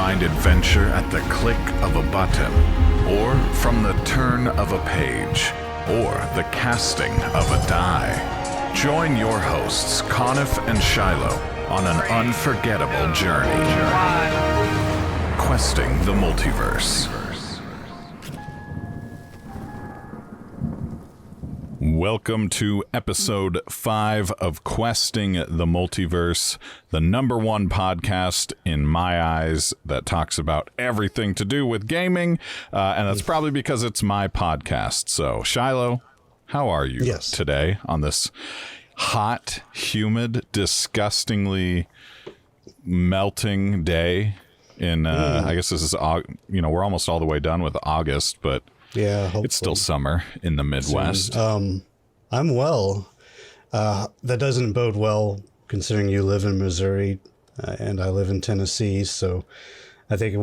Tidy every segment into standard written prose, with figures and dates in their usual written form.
find adventure at the click of a button, or from the turn of a page, or the casting of a die. Join your hosts, Conniff and Shiloh, on an unforgettable journey. Questing the Multiverse. Welcome to episode 5 of Questing the Multiverse, the #1 podcast in my eyes that talks about everything to do with gaming, and that's probably because it's my podcast. So, Shiloh, how are you today on this hot, humid, disgustingly melting day in, I guess this is, we're almost all the way done with August, but yeah, hopefully. It's still summer in the Midwest. I'm well. That doesn't bode well considering you live in Missouri and I live in Tennessee. So I think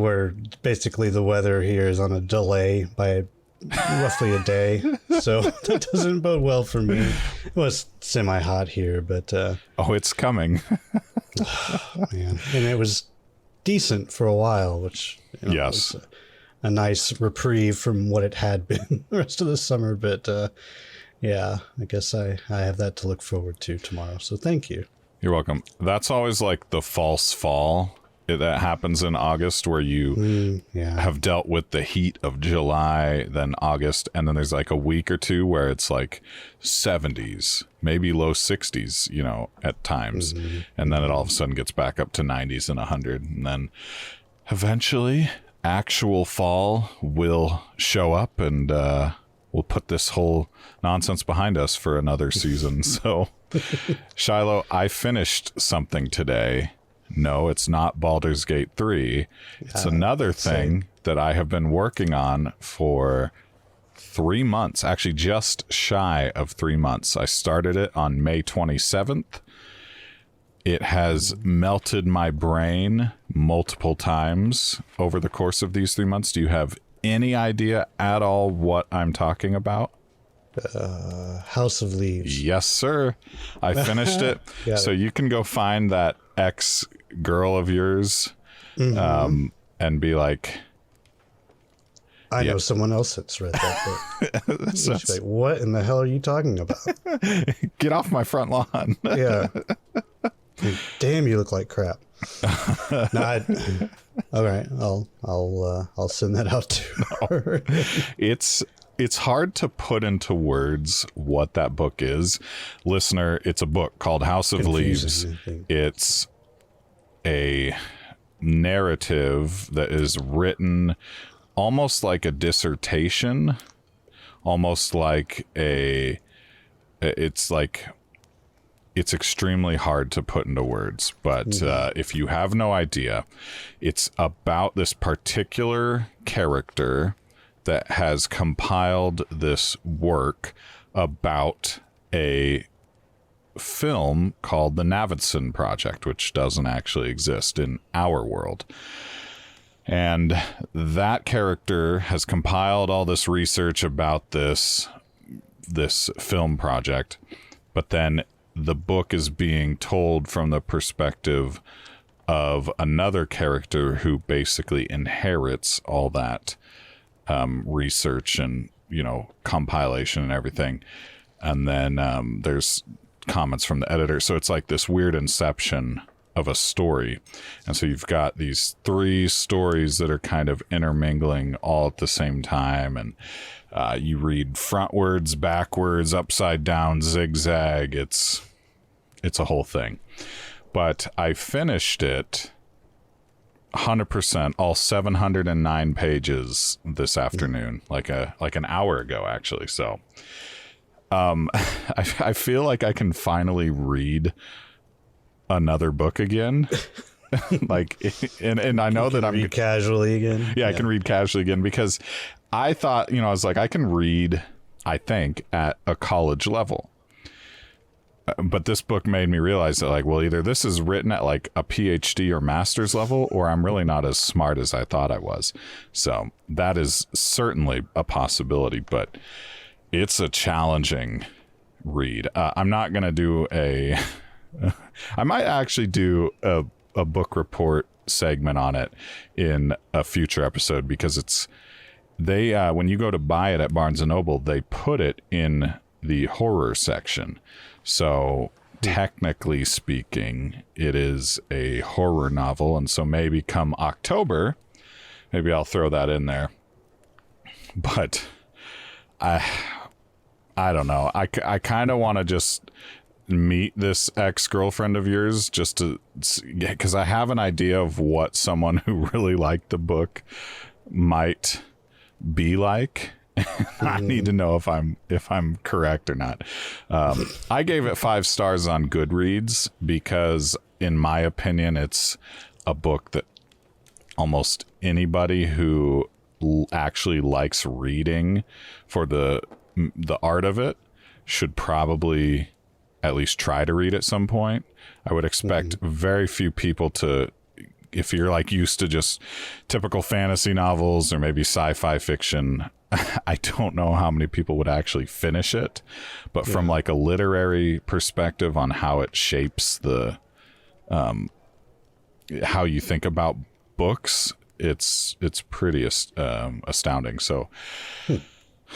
basically the weather here is on a delay by roughly a day. So that doesn't bode well for me. It was semi-hot here, but... it's coming. Man. And it was decent for a while, which... yes. Was, a nice reprieve from what it had been the rest of the summer. But yeah, I guess I have that to look forward to tomorrow. So thank you. You're welcome. That's always like the false fall that happens in August where you have dealt with the heat of July, then August, and then there's like a week or two where it's like 70s, maybe low 60s, at times. And then it all of a sudden gets back up to 90s and 100. And then eventually... actual fall will show up and we'll put this whole nonsense behind us for another season. So, Shiloh, I finished something today. No, it's not Baldur's Gate 3. It's another thing that I have been working on for 3 months, actually just shy of 3 months. I started it on May 27th. It has melted my brain multiple times over the course of these 3 months. Do you have any idea at all what I'm talking about? House of Leaves. Yes, sir. I finished it. So you can go find that ex-girl of yours and be like... I know someone else that's read that book. She's like, what in the hell are you talking about? Get off my front lawn. Yeah. Damn, you look like crap. All right, I'll send that out to her. It's hard to put into words what that book is. Listener, it's a book called House of Leaves. It's a narrative that is written almost like a dissertation, almost like it's extremely hard to put into words, but if you have no idea, it's about this particular character that has compiled this work about a film called the Navidson Project, which doesn't actually exist in our world. And that character has compiled all this research about this film project, but then the book is being told from the perspective of another character who basically inherits all that research and, compilation and everything. And then there's comments from the editor. So it's like this weird inception of a story. And so you've got these 3 stories that are kind of intermingling all at the same time. And you read frontwards, backwards, upside down, zigzag. It's a whole thing. But I finished it 100%, all 709 pages this afternoon, like an hour ago, actually. So I feel like I can finally read another book again. and I know that I'm read casually again. Yeah, I can read casually again because I thought, I was like, I can read, I think, at a college level. But this book made me realize that, either this is written at like a PhD or master's level, or I'm really not as smart as I thought I was. So that is certainly a possibility, but it's a challenging read. I'm not going to do I might actually do a a book report segment on it in a future episode, because it's they when you go to buy it at Barnes and Noble, they put it in the horror section. So technically speaking, it is a horror novel, and so maybe come October, maybe I'll throw that in there. But I don't know. I kind of want to just meet this ex-girlfriend of yours just to, because I have an idea of what someone who really liked the book might be like. I need to know if I'm correct or not. I gave it 5 stars on Goodreads because, in my opinion, it's a book that almost anybody who actually likes reading for the art of it should probably at least try to read at some point. I would expect very few people to, if you're like used to just typical fantasy novels or maybe sci-fi fiction, I don't know how many people would actually finish it. But from like a literary perspective on how it shapes the how you think about books, it's pretty astounding. So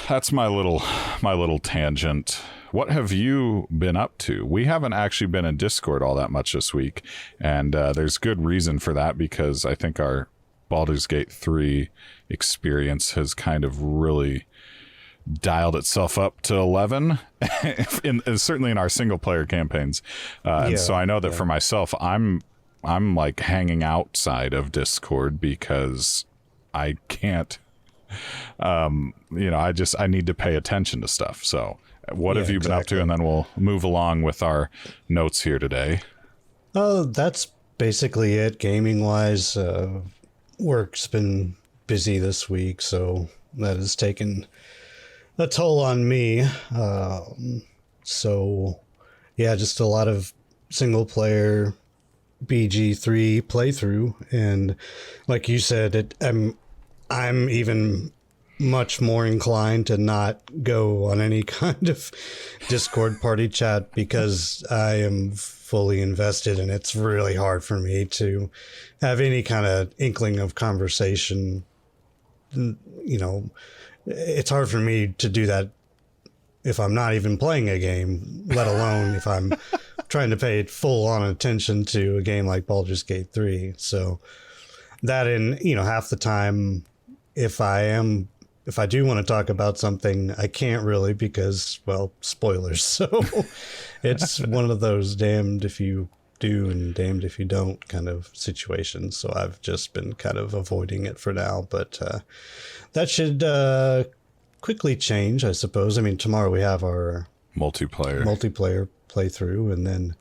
that's my little tangent. What have you been up to? We haven't actually been in Discord all that much this week, and there's good reason for that, because I think our Baldur's Gate 3 experience has kind of really dialed itself up to 11, certainly in our single player campaigns. And so I know that for myself, I'm like hanging outside of Discord because I can't, I need to pay attention to stuff. So what have you been up to? And then we'll move along with our notes here today. Oh, that's basically it. Gaming wise, work's been busy this week, so that has taken a toll on me. So yeah, just a lot of single player BG3 playthrough, and like you said, I'm even much more inclined to not go on any kind of Discord party chat because I am fully invested, and it's really hard for me to have any kind of inkling of conversation. You know, it's hard for me to do that if I'm not even playing a game, let alone if I'm trying to pay full on attention to a game like Baldur's Gate 3. So that, in, half the time, if I do want to talk about something, I can't really because, well, spoilers. So it's one of those damned if you do and damned if you don't kind of situations. So I've just been kind of avoiding it for now, but that should quickly change, I suppose. I mean, tomorrow we have our multiplayer playthrough, and then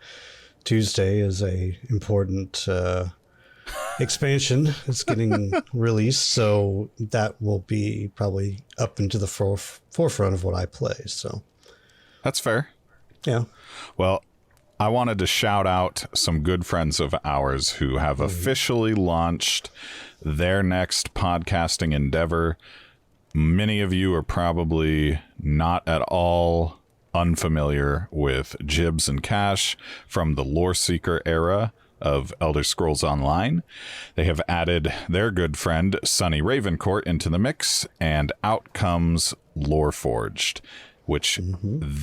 Tuesday is a important expansion. It's getting released, so that will be probably up into the forefront of what I play. So that's fair. Yeah. Well, I wanted to shout out some good friends of ours who have officially launched their next podcasting endeavor. Many of you are probably not at all unfamiliar with Jibs and Cash from the Lore Seeker era of Elder Scrolls Online. They have added their good friend Sunny Ravencourt into the mix, and out comes Loreforged, which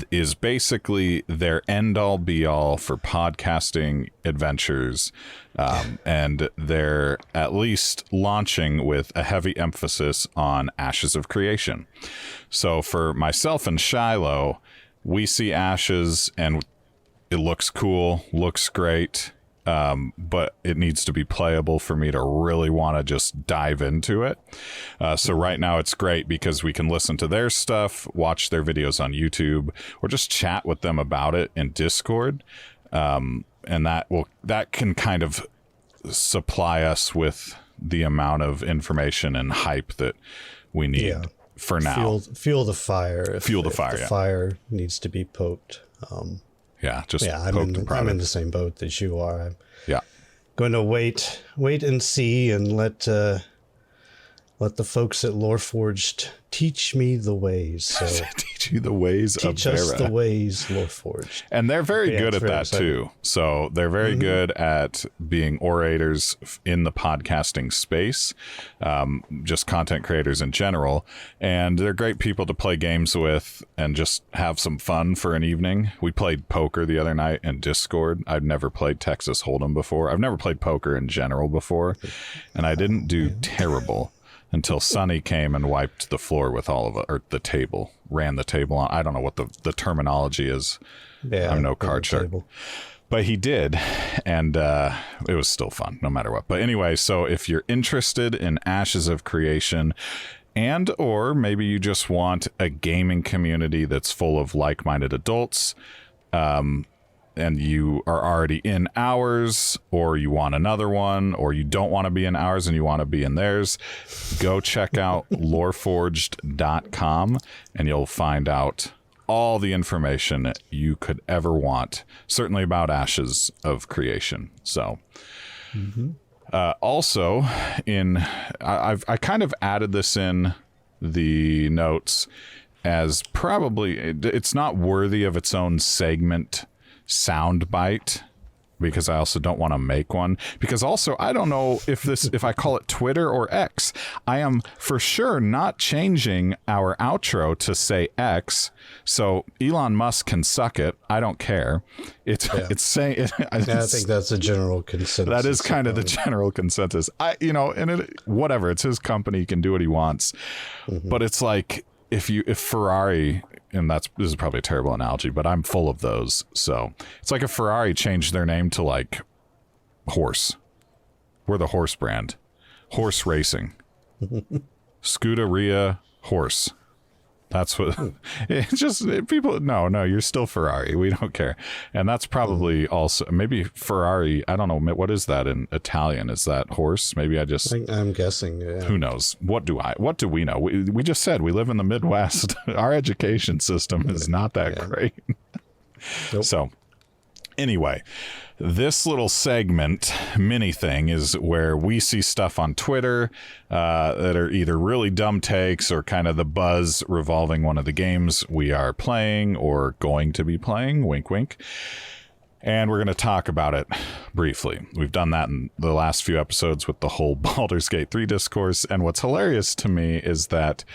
is basically their end-all be-all for podcasting adventures. And they're at least launching with a heavy emphasis on Ashes of Creation. So for myself and Shiloh, we see Ashes and it looks cool, looks great, but it needs to be playable for me to really want to just dive into it. So right now it's great because we can listen to their stuff, watch their videos on YouTube, or just chat with them about it in Discord. And that can kind of supply us with the amount of information and hype that we need for now. Fuel the fire. Fuel the fire. The fire needs to be poked. I'm in the same boat as you are. I'm Yeah. going to wait and see, and let the folks at Loreforged teach me the ways. So teach you the ways of Teach us Vera. the ways, Loreforged. And they're very Yeah, good it's at very that exciting. too. So they're very good at being orators in the podcasting space, just content creators in general. And they're great people to play games with and just have some fun for an evening. We played poker the other night in Discord. I've never played Texas Hold'em before. I've never played poker in general before, and I didn't do terrible until Sonny came and wiped the floor with all of it, or the table, ran the table on. I don't know what the terminology is. Yeah, I'm no card shark. table. But he did, and it was still fun, no matter what. But anyway, so if you're interested in Ashes of Creation, and or maybe you just want a gaming community that's full of like-minded adults, and you are already in ours, or you want another one, or you don't want to be in ours and you want to be in theirs, go check out loreforged.com, and you'll find out all the information you could ever want, certainly about Ashes of Creation. So also I kind of added this in the notes as probably it's not worthy of its own segment soundbite, because I also don't want to make one, because also I don't know if I call it Twitter or X. I am for sure not changing our outro to say X, so Elon Musk can suck it. I don't care. It's saying I think that's a general consensus. that is kind of the general consensus. Whatever, it's his company, he can do what he wants. But it's like if Ferrari, and this is probably a terrible analogy, but I'm full of those. So it's like if Ferrari changed their name to like horse. We're the horse brand. Horse racing. Scuderia horse. That's what it's just people. No, you're still Ferrari. We don't care. And that's probably also maybe Ferrari. I don't know. What is that in Italian? Is that horse? Maybe I'm guessing. Yeah. Who knows? What do we know? We just said we live in the Midwest. Our education system is not that great. Nope. So anyway, this little segment mini thing is where we see stuff on Twitter that are either really dumb takes or kind of the buzz revolving one of the games we are playing or going to be playing. Wink, wink. And we're going to talk about it briefly. We've done that in the last few episodes with the whole Baldur's Gate 3 discourse. And what's hilarious to me is that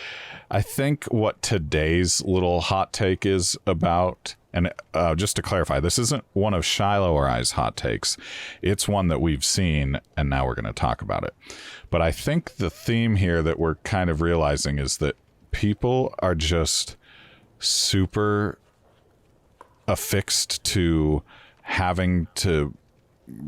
I think what today's little hot take is about, and just to clarify, this isn't one of Shiloh or I's hot takes. It's one that we've seen, and now we're going to talk about it. But I think the theme here that we're kind of realizing is that people are just super affixed to having to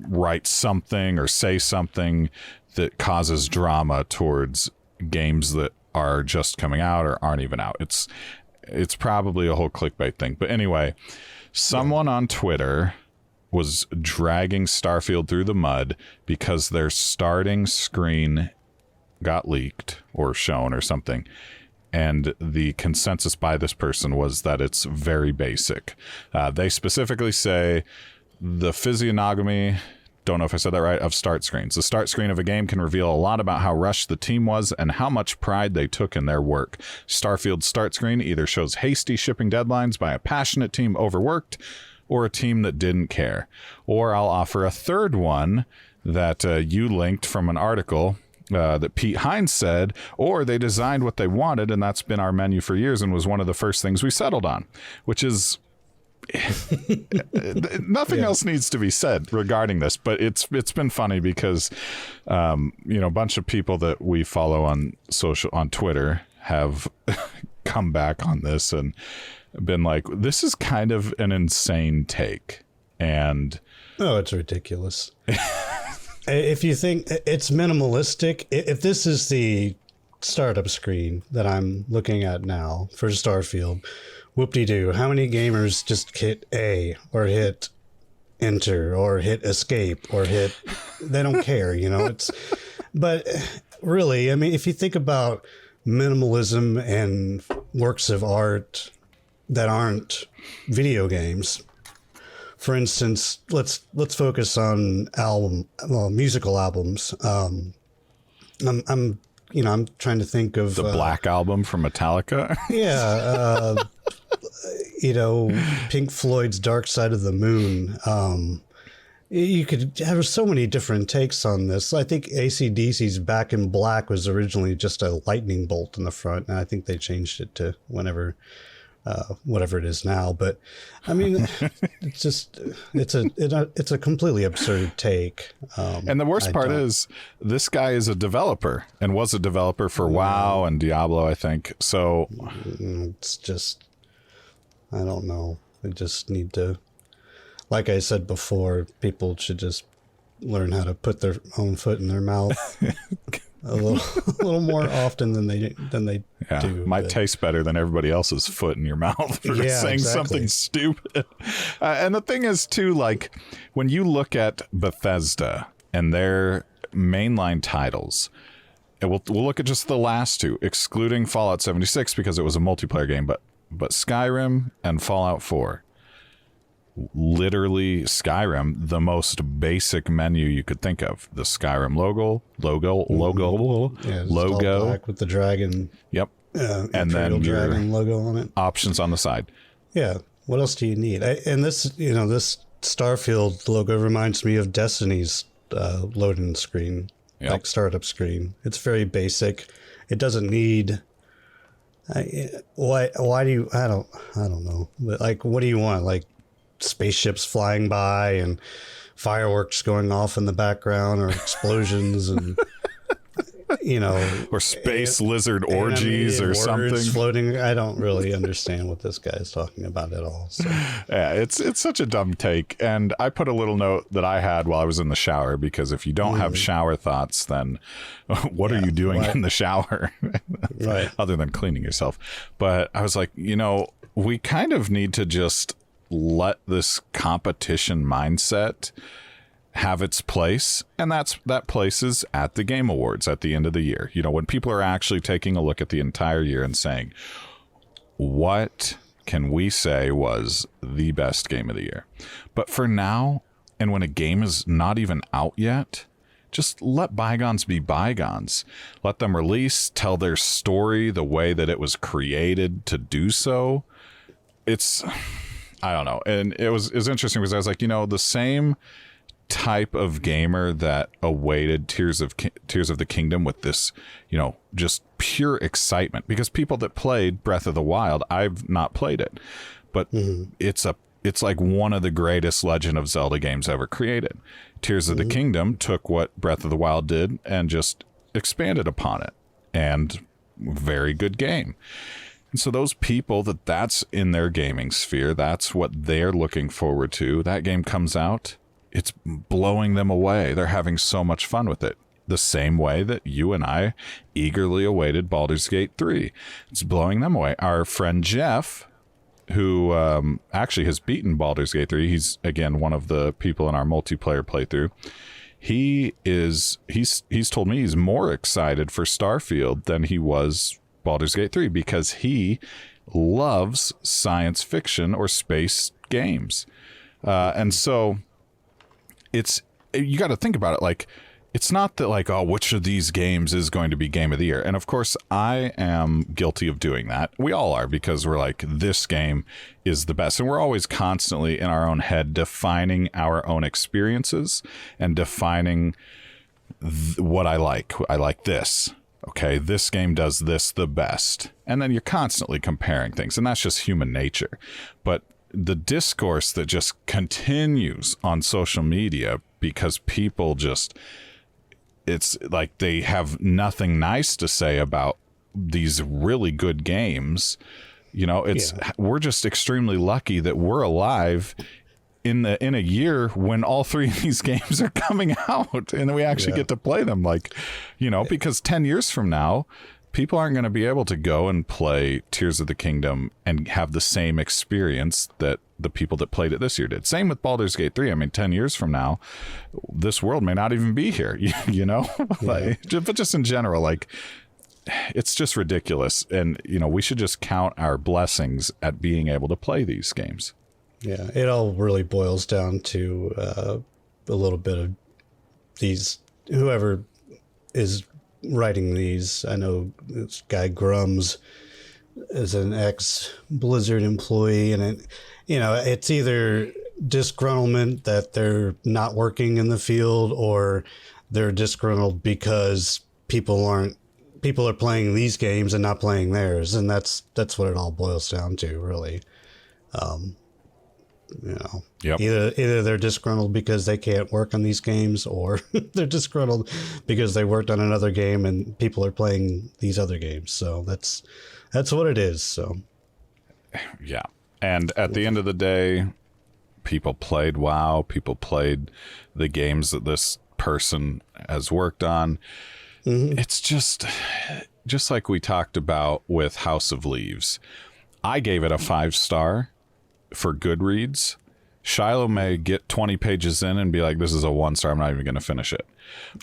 write something or say something that causes drama towards games that are just coming out or aren't even out. It's probably a whole clickbait thing. But anyway, someone on Twitter was dragging Starfield through the mud because their starting screen got leaked or shown or something. And the consensus by this person was that it's very basic. They specifically say the physiognomy, don't know if I said that right, of start screens. The start screen of a game can reveal a lot about how rushed the team was and how much pride they took in their work. Starfield's start screen either shows hasty shipping deadlines by a passionate team overworked or a team that didn't care. Or I'll offer a third one that you linked from an article that Pete Hines said, or they designed what they wanted, and that's been our menu for years and was one of the first things we settled on, which is nothing else needs to be said regarding this, but it's been funny because a bunch of people that we follow on Twitter have come back on this and been like, this is kind of an insane take. And it's ridiculous. If you think it's minimalistic, if this is the startup screen that I'm looking at now for Starfield, whoop-de-doo, how many gamers just hit A or hit enter or hit escape or hit, they don't care, but really, I mean, if you think about minimalism and works of art that aren't video games, for instance, let's focus on musical albums. I'm trying to think of the Black Album from Metallica. Yeah, Pink Floyd's Dark Side of the Moon. You could have so many different takes on this. I think AC/DC's Back in Black was originally just a lightning bolt in the front, and I think they changed it to whatever it is now. But I mean, it's a completely absurd take. And the worst part is this guy is a developer and was a developer for WoW and Diablo, I think. So it's just, I don't know. We just need to, like I said before, people should just learn how to put their own foot in their mouth a little more often than they do. Might taste better than everybody else's foot in your mouth for saying something stupid. And the thing is too, like when you look at Bethesda and their mainline titles, and we'll look at just the last two, excluding Fallout 76 because it was a multiplayer game, but Skyrim and Fallout 4. Literally Skyrim, the most basic menu you could think of. The Skyrim logo, black with the dragon. Yep. And then your dragon logo on it. Options on the side. Yeah. What else do you need? And this Starfield logo reminds me of Destiny's loading screen, like startup screen. It's very basic. It doesn't need. Why do you? I don't know. But like, what do you want? Like spaceships flying by and fireworks going off in the background, or explosions and or space lizard orgies or something floating. I don't really understand what this guy is talking about at all. So. Yeah, it's such a dumb take. And I put a little note that I had while I was in the shower, because if you don't have shower thoughts, then what are you doing in the shower? Right. Other than cleaning yourself. But I was like, we kind of need to just let this competition mindset have its place, and that place is at the Game Awards at the end of the year. When people are actually taking a look at the entire year and saying, what can we say was the best game of the year? But for now, and when a game is not even out yet, just let bygones be bygones. Let them release, tell their story the way that it was created to do so. I don't know. And it was interesting because I was like, the same type of gamer that awaited Tears of the Kingdom with this, just pure excitement, because people that played Breath of the Wild, I've not played it, but it's like one of the greatest Legend of Zelda games ever created. Tears of the Kingdom took what Breath of the Wild did and just expanded upon it, and very good game. And so those people that's in their gaming sphere, that's what they're looking forward to. That game comes out, it's blowing them away. They're having so much fun with it. The same way that you and I eagerly awaited Baldur's Gate 3. It's blowing them away. Our friend Jeff, who actually has beaten Baldur's Gate 3, he's, again, one of the people in our multiplayer playthrough. He's told me he's more excited for Starfield than he was Baldur's Gate 3, because he loves science fiction or space games. And so you got to think about it. Like, it's not that like, oh, which of these games is going to be game of the year? And of course, I am guilty of doing that. We all are, because we're like, this game is the best. And we're always constantly in our own head defining our own experiences and defining what I like. I like this. Okay, this game does this the best. And then you're constantly comparing things, and that's just human nature. But the discourse that just continues on social media, because people it's like they have nothing nice to say about these really good games. We're just extremely lucky that we're alive in a year when all three of these games are coming out and we actually get to play them, because 10 years from now, people aren't going to be able to go and play Tears of the Kingdom and have the same experience that the people that played it this year did. Same with Baldur's Gate 3. I mean, 10 years from now, this world may not even be here, but just in general, like, it's just ridiculous. And, we should just count our blessings at being able to play these games. Yeah, it all really boils down to a little bit of these, whoever is writing these. I know this guy Grums is an ex Blizzard employee, and it's either disgruntlement that they're not working in the field, or they're disgruntled because people are playing these games and not playing theirs, and that's what it all boils down to, really. Yep. Either they're disgruntled because they can't work on these games, or they're disgruntled because they worked on another game and people are playing these other games. So that's what it is. So yeah. And at the end of the day, people played WoW, people played the games that this person has worked on. Mm-hmm. It's just like we talked about with House of Leaves. I gave it a 5-star for Goodreads. Shiloh may get 20 pages in and be like, this is a 1-star, I'm not even going to finish it.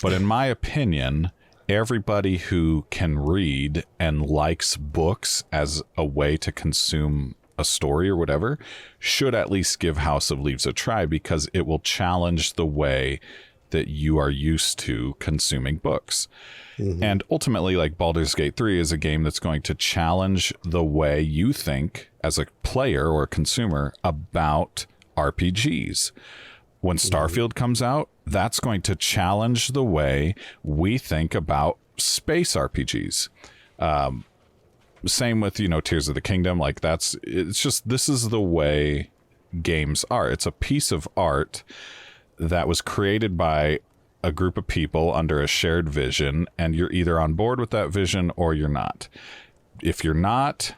But in my opinion, everybody who can read and likes books as a way to consume a story or whatever should at least give House of Leaves a try, because it will challenge the way that you are used to consuming books. Mm-hmm. And ultimately, like, Baldur's Gate 3 is a game that's going to challenge the way you think as a player or a consumer about RPGs. When Starfield comes out, that's going to challenge the way we think about space RPGs. Same with, Tears of the Kingdom. Like, this is the way games are. It's a piece of art that was created by a group of people under a shared vision, and you're either on board with that vision or you're not. If you're not,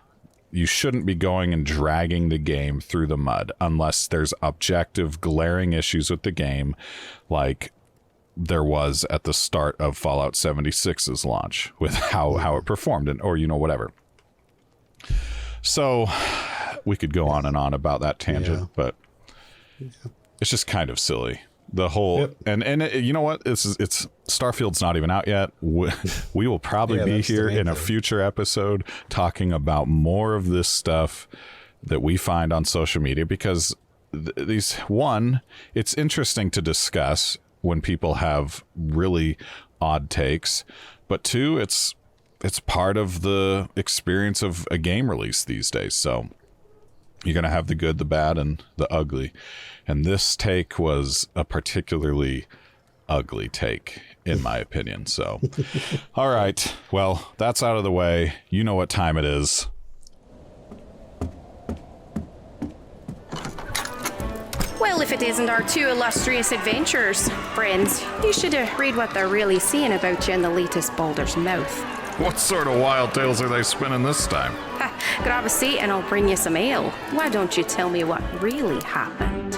you shouldn't be going and dragging the game through the mud unless there's objective, glaring issues with the game, like there was at the start of Fallout 76's launch with how it performed, or whatever. So we could go on and on about that tangent, but it's just kind of silly. The whole and you know what? It's Starfield's not even out yet. We will probably be here in a future episode talking about more of this stuff that we find on social media, because it's interesting to discuss when people have really odd takes, but 2, it's part of the experience of a game release these days. So you're going to have the good, the bad, and the ugly. And this take was a particularly ugly take, in my opinion. So, all right. Well, that's out of the way. You know what time it is. Well, if it isn't our 2 illustrious adventurers, friends, you should read what they're really saying about you in the latest Baldur's Mouth. What sort of wild tales are they spinning this time? Grab a seat and I'll bring you some ale. Why don't you tell me what really happened?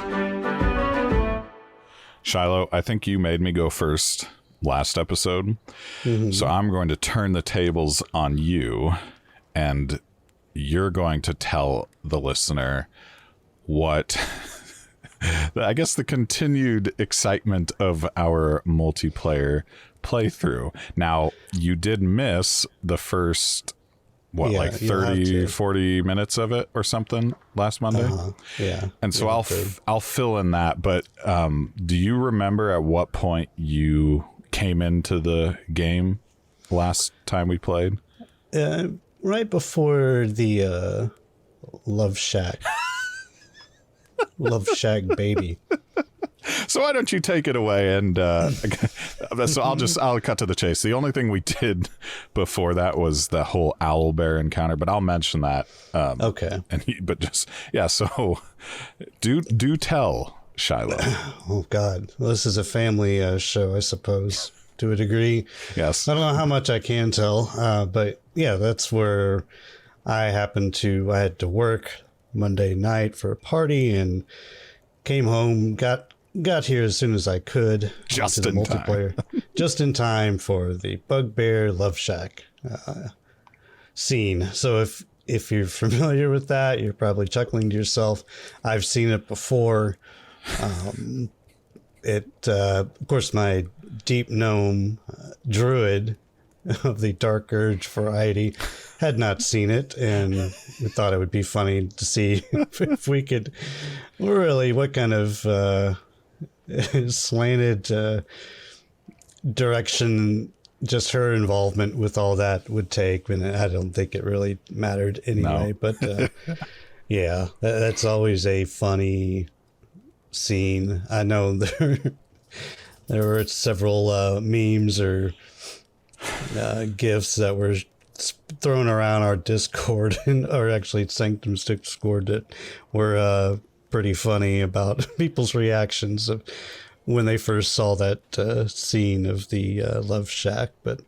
Shiloh, I think you made me go first last episode. Mm-hmm. So I'm going to turn the tables on you, and you're going to tell the listener what I guess the continued excitement of our multiplayer playthrough. Now, you did miss the first, 30, 40 minutes of it or something last Monday? Yeah. And so I'll fill in that. But do you remember at what point you came into the game last time we played? Right before the Love Shack. Love Shack baby. So why don't you take it away? And so I'll cut to the chase. The only thing we did before that was the whole owl bear encounter, but I'll mention that. Okay. So do tell, Shiloh. Oh God, well, this is a family show, I suppose, to a degree. Yes. I don't know how much I can tell, but yeah, that's where I had to work Monday night for a party and came home, got here as soon as I could. Just in multiplayer. Just in time for the Bugbear Love Shack scene. So if you're familiar with that, you're probably chuckling to yourself. I've seen it before. Of course, my deep gnome druid of the Dark Urge variety had not seen it, and we thought it would be funny to see if we could really, what kind of slanted direction just her involvement with all that would take, and I don't think it really mattered anyway. No. But yeah, that's always a funny scene. I know there were several memes or gifs that were thrown around our Discord or actually Sanctum's Discord that were pretty funny about people's reactions of when they first saw that scene of the Love Shack. But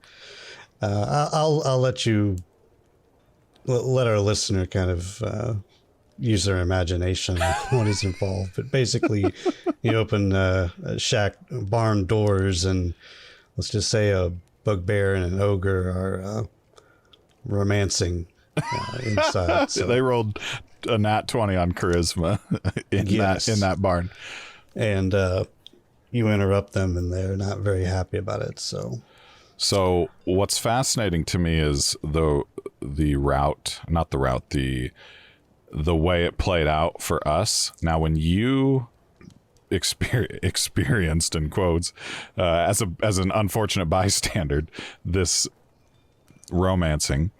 I'll let you let our listener kind of use their imagination on what is involved. But basically, you open shack barn doors, and let's just say a bugbear and an ogre are romancing inside. So. They rolled a nat 20 on charisma in that barn, and you interrupt them, and they're not very happy about it. So what's fascinating to me is the way it played out for us. Now, when you experienced, in quotes, as an unfortunate bystander, this romancing,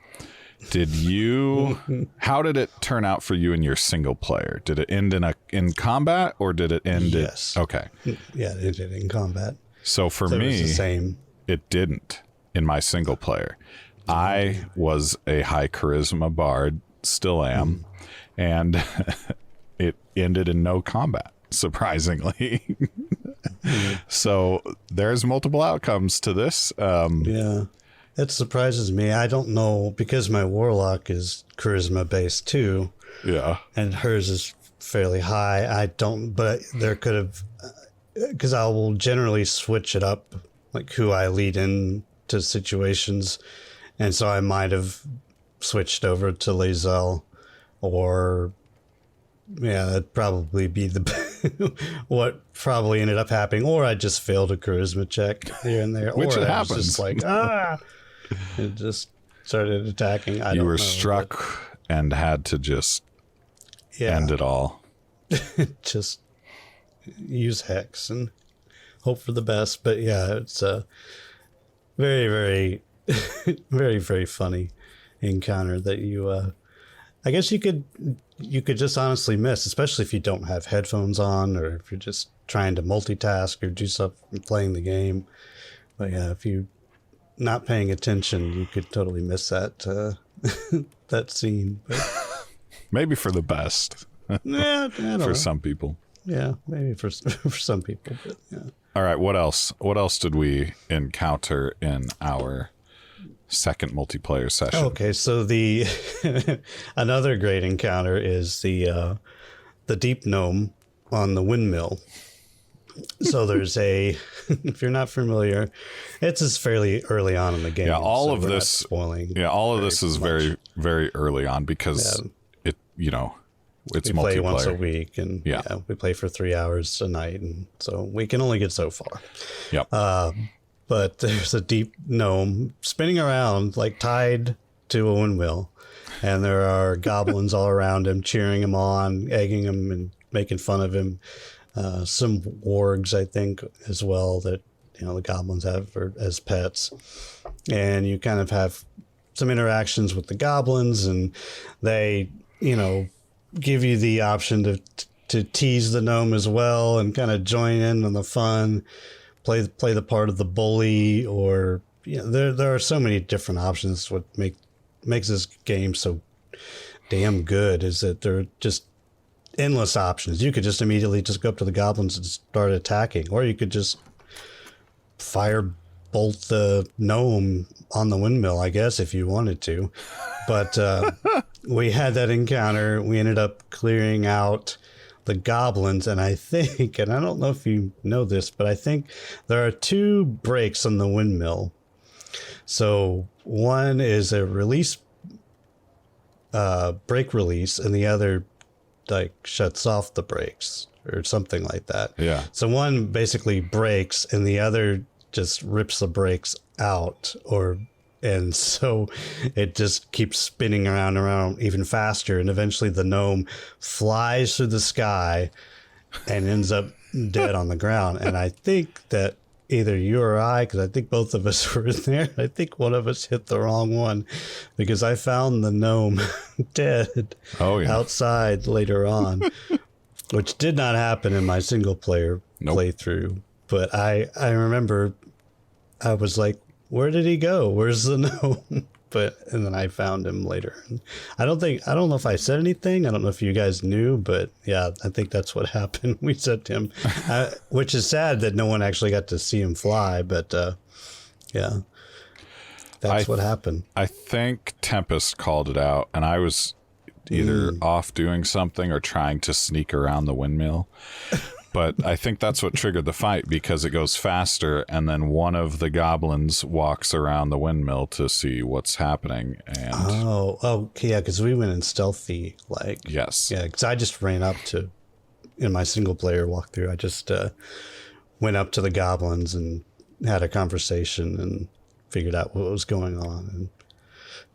how did it turn out for you in your single player? Did it end in combat, or did it end? Yes. Okay. Yeah, it did in combat. So for me, it was the same. It didn't in my single player. I was a high charisma bard, still am, and it ended in no combat, surprisingly. So there's multiple outcomes to this. Yeah. It surprises me. I don't know, because my warlock is charisma based too. Yeah. And hers is fairly high. But there could have, because I will generally switch it up, like who I lead into situations. And so I might have switched over to Lae'zel, or yeah, that'd probably be what probably ended up happening. Or I just failed a charisma check here and there. Which or it I was happens. just like, it just started attacking. You were struck and had to just end it all. Just use hex and hope for the best. But yeah, it's a very, very, very, very funny encounter that you, I guess you could just honestly miss, especially if you don't have headphones on, or if you're just trying to multitask or do something playing the game. But yeah, if you not paying attention, you could totally miss that that scene. But maybe for the best. Yeah, I don't know. Some people. Yeah, maybe for some people. But yeah. All right, what else? What else did we encounter in our second multiplayer session? Okay, so the another great encounter is the deep gnome on the windmill. So there's if you're not familiar, it's just fairly early on in the game. Yeah, all so of we're not this spoiling. Yeah, all of this is much. very, very early on, because it's we multiplayer. play once a week, and we play for 3 hours a night, and so we can only get so far. Yep. But there's a deep gnome spinning around, like tied to a windmill, and there are goblins all around him, cheering him on, egging him, and making fun of him. Some wargs, I think, as well, that the goblins have as pets, and you kind of have some interactions with the goblins, and they give you the option to tease the gnome as well, and kind of join in on the fun, play the part of the bully, or there are so many different options. What makes this game so damn good is that there are just endless options. You could just immediately just go up to the goblins and start attacking, or you could just fire bolt the gnome on the windmill, I guess, if you wanted to. But we had that encounter. We ended up clearing out the goblins, and I think, and I don't know if you know this, but I think there are 2 breaks on the windmill. So one is a release, brake release, and the other shuts off the brakes or something like that. Yeah. So one basically breaks, and the other just rips the brakes out, and so it just keeps spinning around even faster, and eventually the gnome flies through the sky and ends up dead on the ground. And I think that either you or I, because I think both of us were in there. I think one of us hit the wrong one because I found the gnome dead outside later on, which did not happen in my single player playthrough. But I remember I was like, where did he go? Where's the gnome? And then I found him later. I don't know if I said anything. I don't know if you guys knew, but yeah, I think that's what happened. We sent him, which is sad that no one actually got to see him fly, but yeah, that's what happened. I think Tempest called it out, and I was either off doing something or trying to sneak around the windmill. But I think that's what triggered the fight, because it goes faster, and then one of the goblins walks around the windmill to see what's happening. And yeah, because we went in stealthy, yes, yeah, because I just ran up to, in my single player walkthrough, I just went up to the goblins and had a conversation and figured out what was going on, and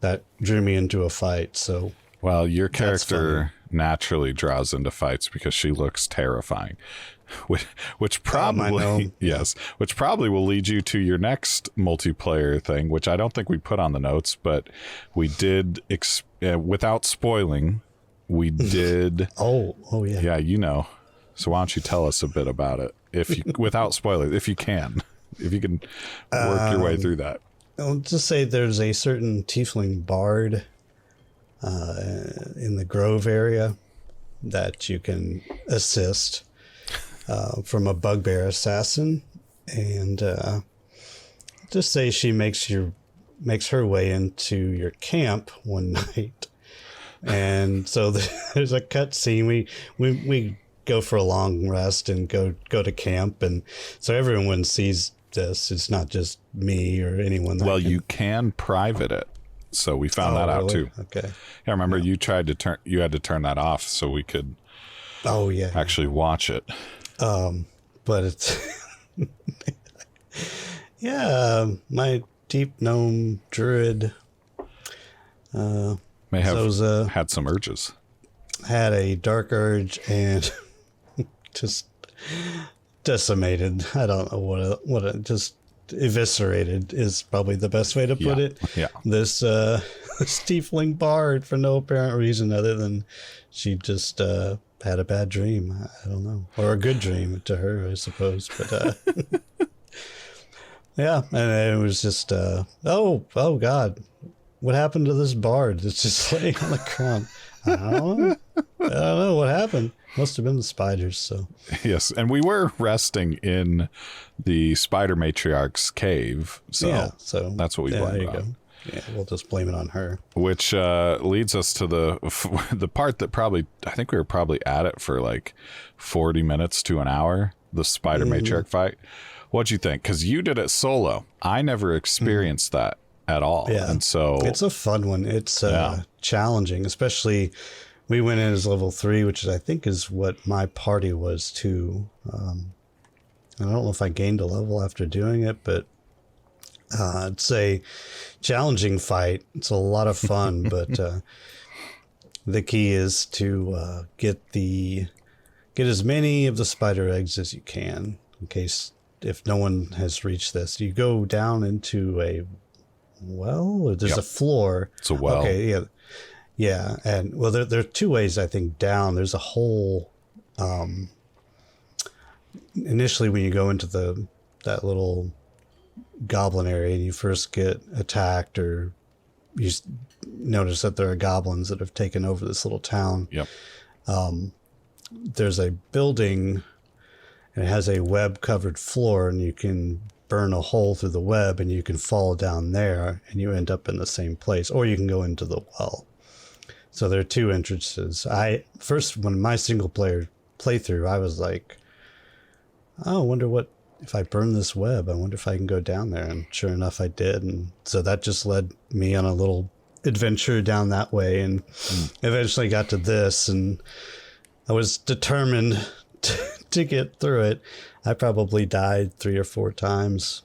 that drew me into a fight. So, well, your character naturally draws into fights because she looks terrifying, which probably which probably will lead you to your next multiplayer thing, which I don't think we put on the notes, but we did without spoiling, we did. Yeah, you know. So why don't you tell us a bit about it, if you without spoilers, if you can work your way through that. I'll just say there's a certain tiefling bard in the Grove area that you can assist from a bugbear assassin, and just say she makes her way into your camp one night, and so there's a cut scene. We go for a long rest and go to camp, and so everyone sees this. It's not just me or anyone. Well, you can private it. So we found that out too. Okay. Yeah, remember you had to turn that off so we could actually watch it. But it's yeah, my deep gnome druid may have had some urges. Had a dark urge and just decimated. I don't know what it just eviscerated is probably the best way to put it. Yeah. This tiefling bard, for no apparent reason other than she just had a bad dream. I don't know, or a good dream to her, I suppose. But yeah, and it was just oh God, what happened to this bard that's just laying on the ground? I don't know what happened. Must have been the spiders. So yes, and we were resting in the spider matriarch's cave. So yeah, that's what we blamed on. Yeah, we'll just blame it on her. Which leads us to the part that I think we were probably at it for like 40 minutes to an hour. The spider matriarch fight. What'd you think? Because you did it solo. I never experienced that at all. Yeah, and so it's a fun one. It's challenging, especially. We went in as level 3, which I think is what my party was too. I don't know if I gained a level after doing it, but it's a challenging fight. It's a lot of fun, but the key is to get as many of the spider eggs as you can, in case if no one has reached this. You go down into a well, or there's a floor. It's a well. Okay, yeah. Yeah, and well, there are two ways, I think, down. There's a hole. Initially, when you go into that little goblin area and you first get attacked, or you notice that there are goblins that have taken over this little town. Yep. There's a building, and it has a web-covered floor, and you can burn a hole through the web, and you can fall down there, and you end up in the same place, or you can go into the well. So there are two entrances. When my single player playthrough, I was like, oh, I wonder what, if I burn this web, I wonder if I can go down there. And sure enough, I did. And so that just led me on a little adventure down that way, and eventually got to this. And I was determined to get through it. I probably died 3 or 4 times,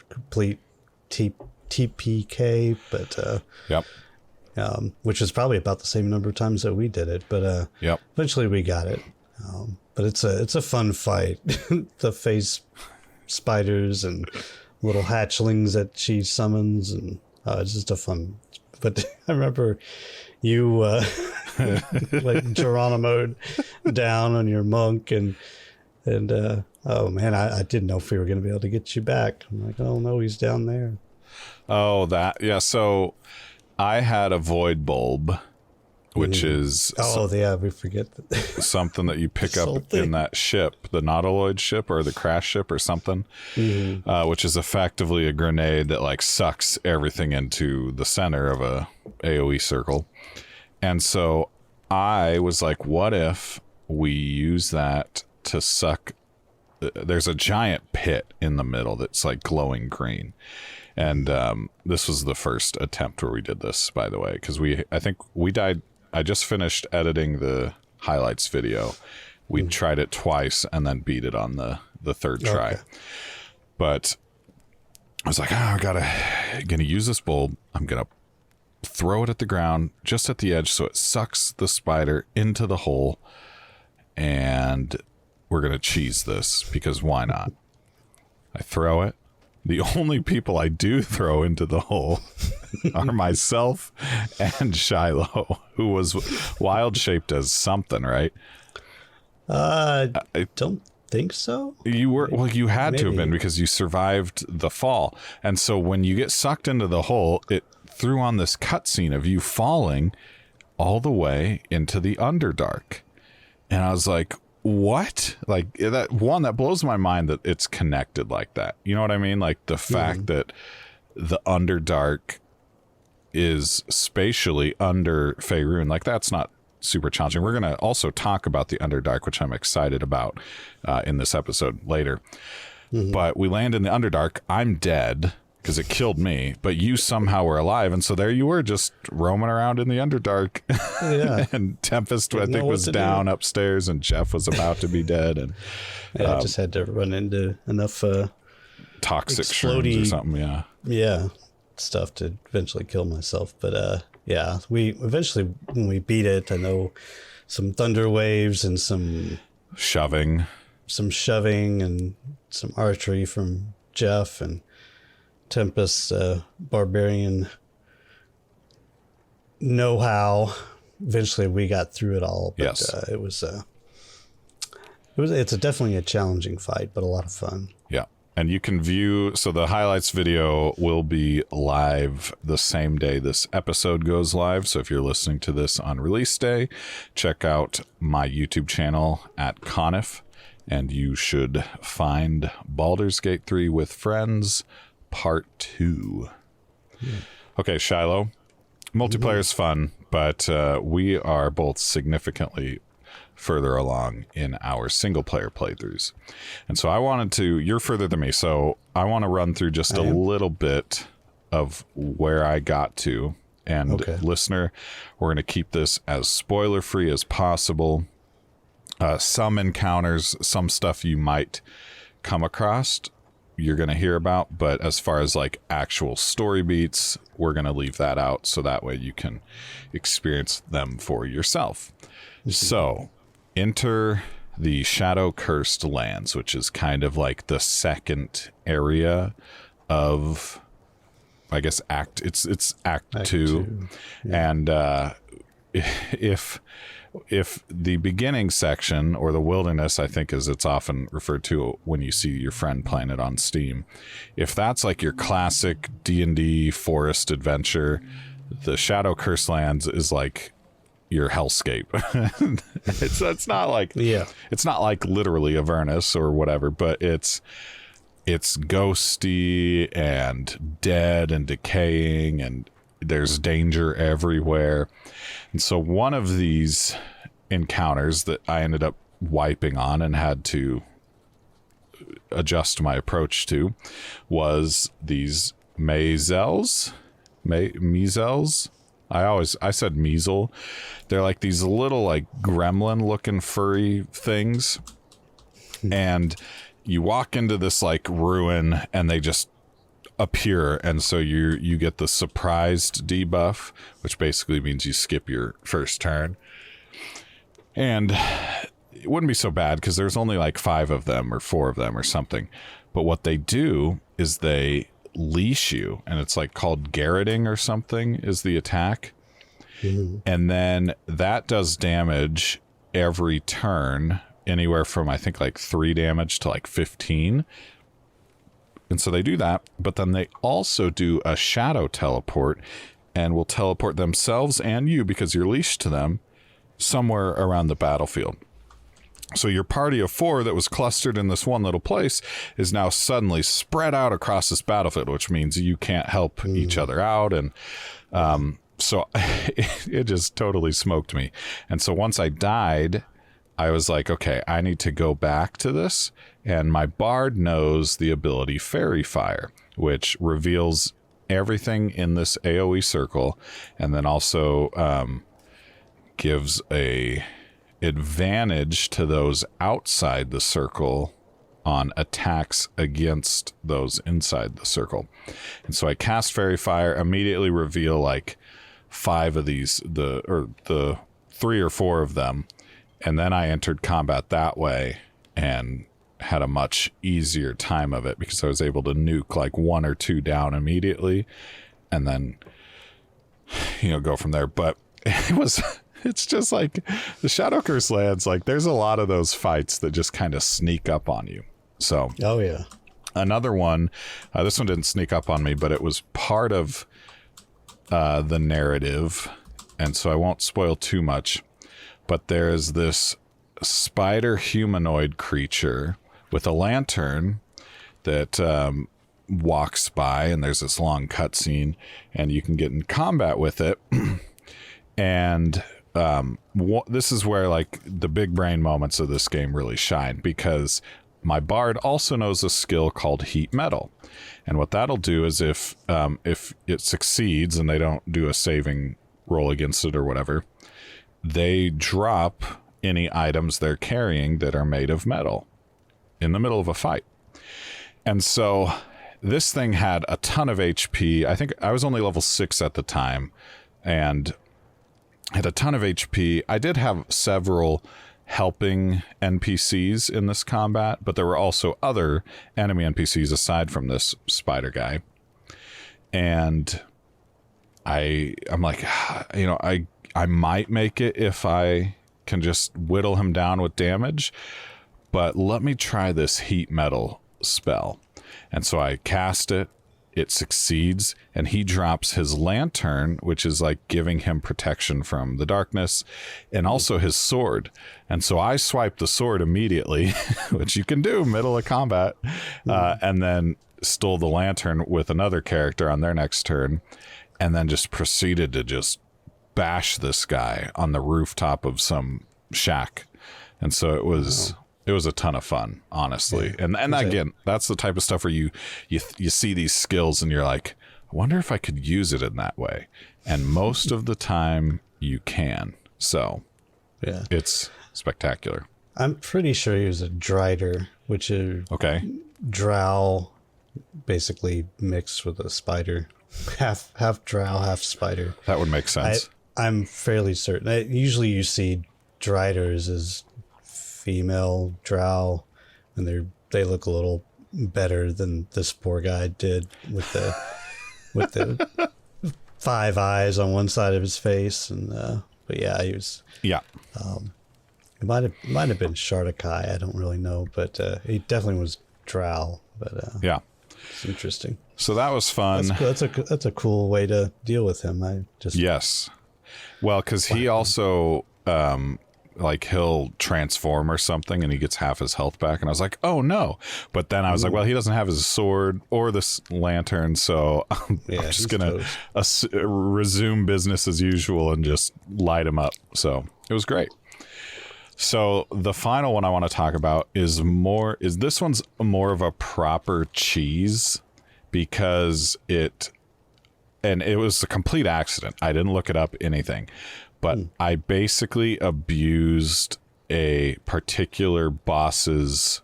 complete TPK, but yep. Which is probably about the same number of times that we did it, but eventually we got it. But it's a fun fight. The face spiders and little hatchlings that she summons, and it's just a fun. But I remember you like Geronimo down on your monk, and oh man, I didn't know if we were going to be able to get you back. I'm like, oh no, he's down there. Oh, yeah. So I had a void bulb, which is we forget that. something that you pick up in that ship, the Nautiloid ship or the crash ship or something, which is effectively a grenade that like sucks everything into the center of a AoE circle. And so I was like, what if we use that to suck? There's a giant pit in the middle that's like glowing green. And this was the first attempt where we did this, by the way, because I think we died. I just finished editing the highlights video. We tried it twice and then beat it on the third try. But I was like, I'm gonna use this bulb. I'm gonna throw it at the ground, just at the edge, so it sucks the spider into the hole. And we're gonna cheese this because why not? I throw it. The only people I do throw into the hole are myself and Shiloh, who was wild shaped as something, right? I don't think so. You were, well, you had to have been because you survived the fall. And so when you get sucked into the hole, it threw on this cutscene of you falling all the way into the Underdark. And I was like, what? Like that blows my mind that it's connected like that. You know what I mean? Like the fact that the Underdark is spatially under Faerun, like that's not super challenging. We're going to also talk about the Underdark, which I'm excited about in this episode later. But we land in the Underdark. I'm dead because it killed me, but you somehow were alive. And so there you were just roaming around in the Underdark. Yeah. And Tempest, I think, was down upstairs and Jeff was about to be dead. And I just had to run into enough toxic shrooms or something. Yeah. Yeah. Stuff to eventually kill myself. But yeah, we eventually, when we beat it, I know some thunder waves and some shoving and some archery from Jeff and Tempest, barbarian know-how. Eventually we got through it all, but yes. It's definitely a challenging fight, but a lot of fun. Yeah. And you can view, so the highlights video will be live the same day this episode goes live. So if you're listening to this on release day, check out my YouTube channel at Conif, and you should find Baldur's Gate 3 with Friends Part 2. Okay, Shiloh. Multiplayer is fun, but we are both significantly further along in our single player playthroughs. And so you're further than me, so I want to run through just a little bit of where I got to. And listener, we're going to keep this as spoiler free as possible. Some encounters, some stuff you might come across, you're going to hear about, but as far as like actual story beats, we're going to leave that out so that way you can experience them for yourself. So enter the Shadow Cursed Lands, which is kind of like the second area of, I guess, act Act 2. Yeah. And if the beginning section, or the wilderness, I think as it's often referred to when you see your friend playing it on Steam, if that's like your classic D&D forest adventure, the Shadow Curse Lands is like your hellscape. it's not like, it's not like literally Avernus or whatever, but it's ghosty and dead and decaying, and there's danger everywhere. And so one of these encounters that I ended up wiping on and had to adjust my approach to was these measles. I said measle. They're like these little like gremlin looking furry things. And you walk into this like ruin and they just appear, and so you get the surprised debuff, which basically means you skip your first turn. And it wouldn't be so bad because there's only like 5 of them or 4 of them or something. But what they do is they leash you, and it's like called garroting or something is the attack. And then that does damage every turn, anywhere from I think like 3 damage to like 15. And so they do that, but then they also do a shadow teleport and will teleport themselves and you, because you're leashed to them, somewhere around the battlefield. So your party of 4 that was clustered in this one little place is now suddenly spread out across this battlefield, which means you can't help each other out. And so it just totally smoked me. And so once I died, I was like, okay, I need to go back to this. And my bard knows the ability Fairy Fire, which reveals everything in this AoE circle, and then also gives a advantage to those outside the circle on attacks against those inside the circle. And so I cast Fairy Fire, immediately reveal like 5 of these, the 3 or 4 of them, and then I entered combat that way and had a much easier time of it because I was able to nuke like 1 or 2 down immediately and then, go from there. But it's just like the Shadow Curse lands, like there's a lot of those fights that just kind of sneak up on you. So, oh yeah. Another one, this one didn't sneak up on me, but it was part of the narrative, and so I won't spoil too much. But there's this spider humanoid creature with a lantern that walks by, and there's this long cutscene, and you can get in combat with it. And this is where like the big brain moments of this game really shine, because my bard also knows a skill called Heat Metal. And what that'll do is if it succeeds and they don't do a saving roll against it or whatever, they drop any items they're carrying that are made of metal in the middle of a fight. And so this thing had a ton of HP. I think I was only level 6 at the time and had a ton of HP. I did have several helping NPCs in this combat, but there were also other enemy NPCs aside from this spider guy. And I'm like, I might make it if I can just whittle him down with damage, but let me try this Heat Metal spell. And so I cast it, it succeeds, and he drops his lantern, which is like giving him protection from the darkness, and also his sword. And so I swiped the sword immediately, which you can do middle of combat, and then stole the lantern with another character on their next turn, and then just proceeded to just bash this guy on the rooftop of some shack. And so it was a ton of fun, honestly. Yeah. And again, that's the type of stuff where you see these skills and you're like, I wonder if I could use it in that way. And most of the time you can. So yeah, it's spectacular. I'm pretty sure he was a Drider, which is drow basically mixed with a spider. Half drow, half spider. That would make sense. I'm fairly certain. Usually you see Driders as female drow, and they look a little better than this poor guy did with the 5 eyes on one side of his face. And but yeah, he was it might have been Shardakai, I don't really know, but he definitely was drow. But it's interesting. So that was fun. That's a cool way to deal with him. Yes. Well, because he also like he'll transform or something and he gets half his health back, and I was like, oh no. But then I was like, well, he doesn't have his sword or this lantern, so I'm just gonna resume business as usual and just light him up. So it was great. So the final one I want to talk about is this one's more of a proper cheese, because it was a complete accident. I didn't look it up, anything. But I basically abused a particular boss's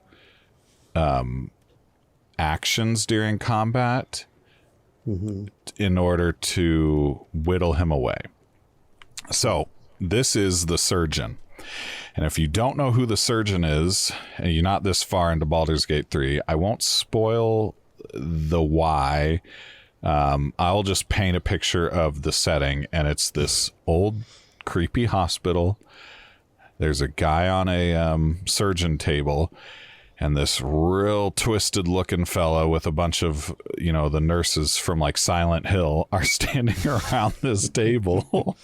actions during combat in order to whittle him away. So this is the surgeon. And if you don't know who the surgeon is, and you're not this far into Baldur's Gate 3, I won't spoil the why. I'll just paint a picture of the setting, and it's this old, creepy hospital. There's a guy on a surgeon table, and this real twisted looking fella with a bunch of, the nurses from like Silent Hill are standing around this table.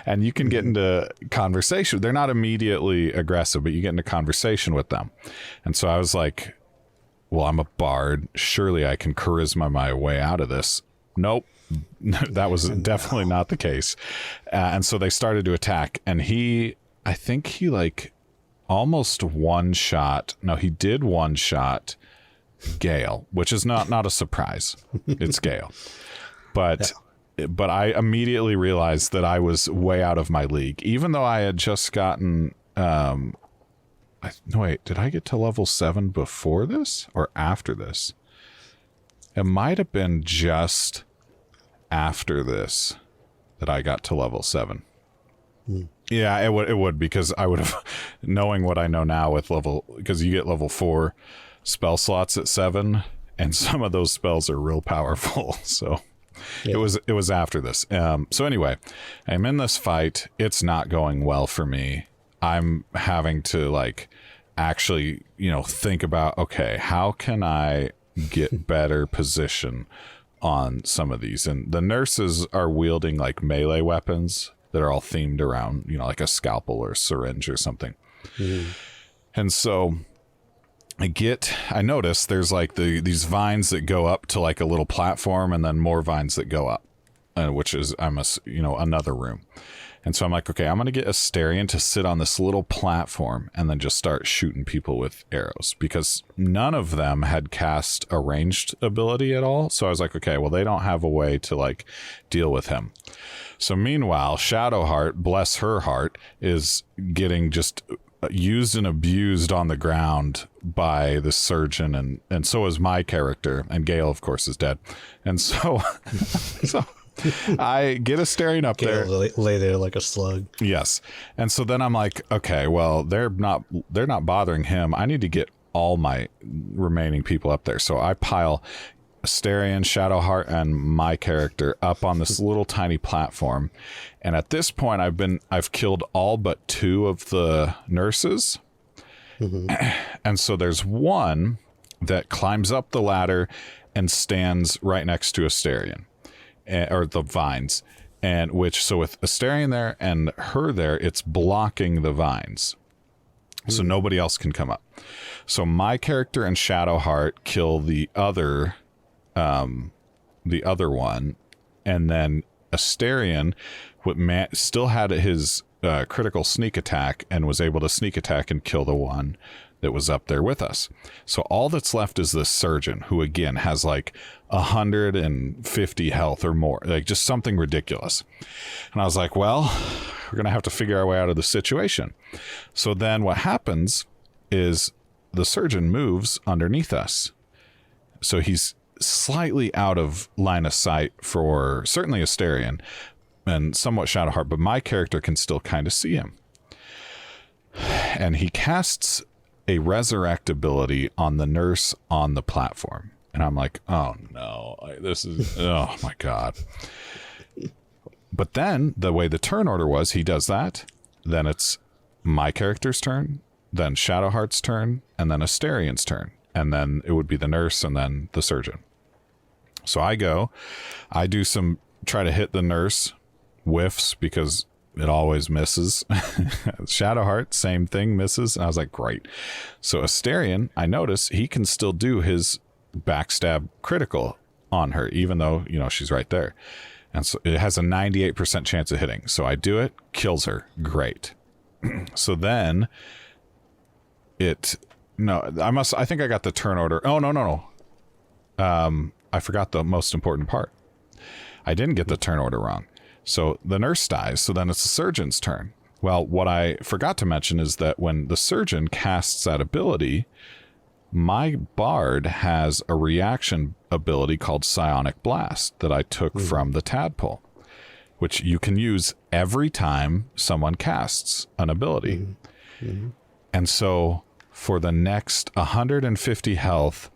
And you can get into conversation. They're not immediately aggressive, but you get into conversation with them. And so I was like, well, I'm a bard. Surely I can charisma my way out of this. Nope. That was definitely not the case. And so they started to attack. And I think he almost he did one shot Gale, which is not a surprise. It's Gale. But I immediately realized that I was way out of my league, even though I had just gotten no, wait, did I get to level 7 before this or after this? It might have been just after this that I got to level 7. Yeah, it would because I would have, knowing what I know now with because you get level 4 spell slots at 7, and some of those spells are real powerful. So yeah. It was after this. So anyway, I'm in this fight. It's not going well for me. I'm having to actually, think about, okay, how can I get better position on some of these? And the nurses are wielding melee weapons that are all themed around, like a scalpel or a syringe or something. Mm-hmm. And so I notice there's these vines that go up to a little platform, and then more vines that go up, which is, another room. And so I'm like, okay, I'm going to get Astarion to sit on this little platform and then just start shooting people with arrows, because none of them had cast a ranged ability at all. So I was like, okay, well, they don't have a way to deal with him. So meanwhile, Shadowheart, bless her heart, is getting just used and abused on the ground by the surgeon, and so is my character, and Gale, of course, is dead. And so I get Astarion up there, lay there like a slug. Yes. And so then I'm like, okay, well, they're not bothering him. I need to get all my remaining people up there. So I pile Astarion, Shadowheart, and my character up on this little tiny platform. And at this point, I've killed all but 2 of the nurses. Mm-hmm. And so there's one that climbs up the ladder and stands right next to Astarion, or the vines. And so with Astarion there and her there, it's blocking the vines. So nobody else can come up. So my character and Shadowheart kill the other one, and then Astarion still had his critical sneak attack and was able to sneak attack and kill the one that was up there with us. So all that's left is this surgeon, who again has 150 health or more, just something ridiculous. And I was like, well, we're gonna have to figure our way out of the situation. So then what happens is the surgeon moves underneath us, so he's slightly out of line of sight for certainly Astarion and somewhat Shadowheart, but my character can still kind of see him. And he casts a resurrect ability on the nurse on the platform. And I'm like, oh no, this is, oh my God. But then the way the turn order was, he does that. Then it's my character's turn, then Shadowheart's turn, and then Astarion's turn. And then it would be the nurse and then the surgeon. So I try to hit the nurse, whiffs because it always misses. Shadowheart, same thing, misses. And I was like, great. So Astarion, I notice he can still do his backstab critical on her, even though, she's right there. And so it has a 98% chance of hitting. So I do it, kills her. Great. So then I think I got the turn order. Oh, no. I forgot the most important part. I didn't get the turn order wrong. So the nurse dies, so then it's the surgeon's turn. Well, what I forgot to mention is that when the surgeon casts that ability, my bard has a reaction ability called Psionic Blast that I took from the tadpole, which you can use every time someone casts an ability. And so for the next 150 health,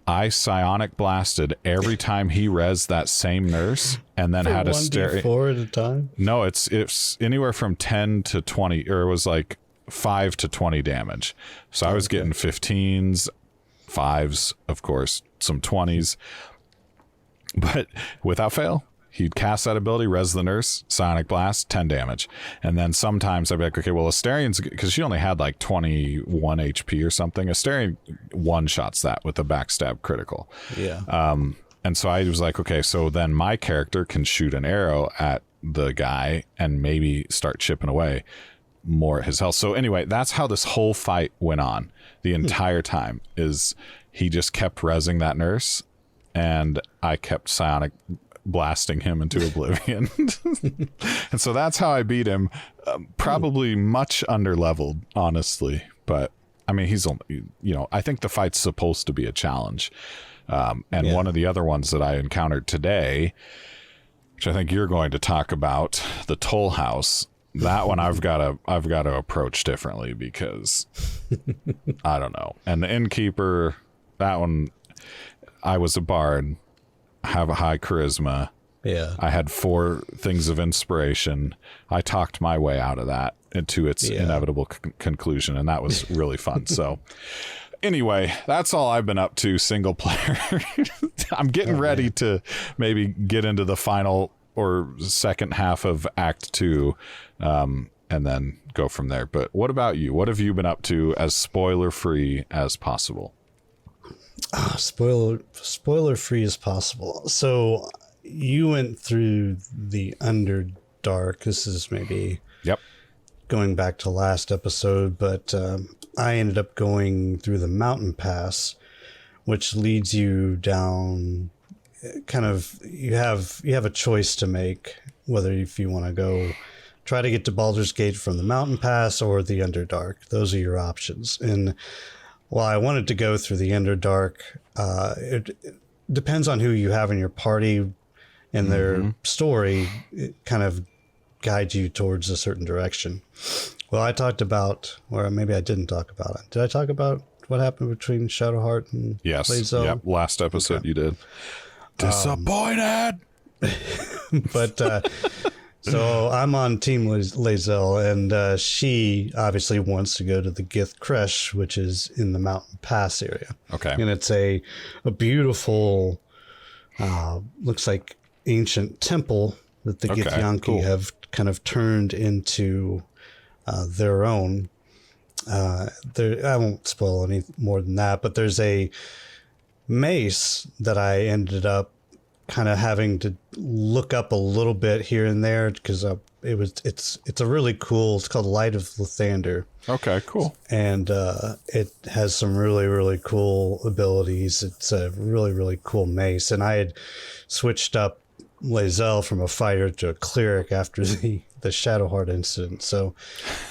I psionic blasted every time he rezzed that same nurse, and then had a 4 at a time. No, it's anywhere from 10 to 20, or it was like 5 to 20 damage. So I was getting 15s, 5s, of course, some 20s, but without fail, he'd cast that ability, res the nurse, psionic blast, 10 damage. And then sometimes I'd be like, okay, well, Asterian's, because she only had like 21 HP or something. Asterian one-shots that with a backstab critical. Yeah. And so I was like, okay, so then my character can shoot an arrow at the guy and maybe start chipping away more at his health. So anyway, that's how this whole fight went on the entire time, is he just kept rezzing that nurse, and I kept psionic blasting him into oblivion. And so that's how I beat him. Probably much under leveled, honestly, but I mean, he's only, I think the fight's supposed to be a challenge. And one of the other ones that I encountered today, which I think you're going to talk about, the Toll House, that one I've got to approach differently, because I don't know. And the Innkeeper, that one, I was a bard, have a high charisma. Yeah. I had 4 things of inspiration. I talked my way out of that into its inevitable conclusion, and that was really fun. So anyway, that's all I've been up to single player. I'm getting ready to maybe get into the final or second half of Act 2, and then go from there. But what about you? What have you been up to as spoiler free as possible? Spoiler free as possible. So you went through the Underdark. This is maybe going back to last episode, but I ended up going through the mountain pass, which leads you down. Kind of, you have a choice to make, whether if you want to go try to get to Baldur's Gate from the mountain pass or the Underdark. Those are your options. And while I wanted to go through the Underdark, it depends on who you have in your party and their story. It kind of guides you towards a certain direction. Well, I talked about, or maybe I didn't talk about it. Did I talk about what happened between Shadowheart and Lae'zel? Yep. Last episode you did. Disappointed. But so I'm on Team Lae'zel, and she obviously wants to go to the Gith Kresh, which is in the Mountain Pass area. Okay. And it's a beautiful, looks like ancient temple that the Githyanki have kind of turned into their own. I won't spoil any more than that, but there's a mace that I ended up kind of having to look up a little bit here and there, because it's a really cool, it's called Light of Lathander. Okay, cool. And it has some really, really cool abilities. It's a really, really cool mace. And I had switched up Lae'zel from a fighter to a cleric after the Shadowheart incident, so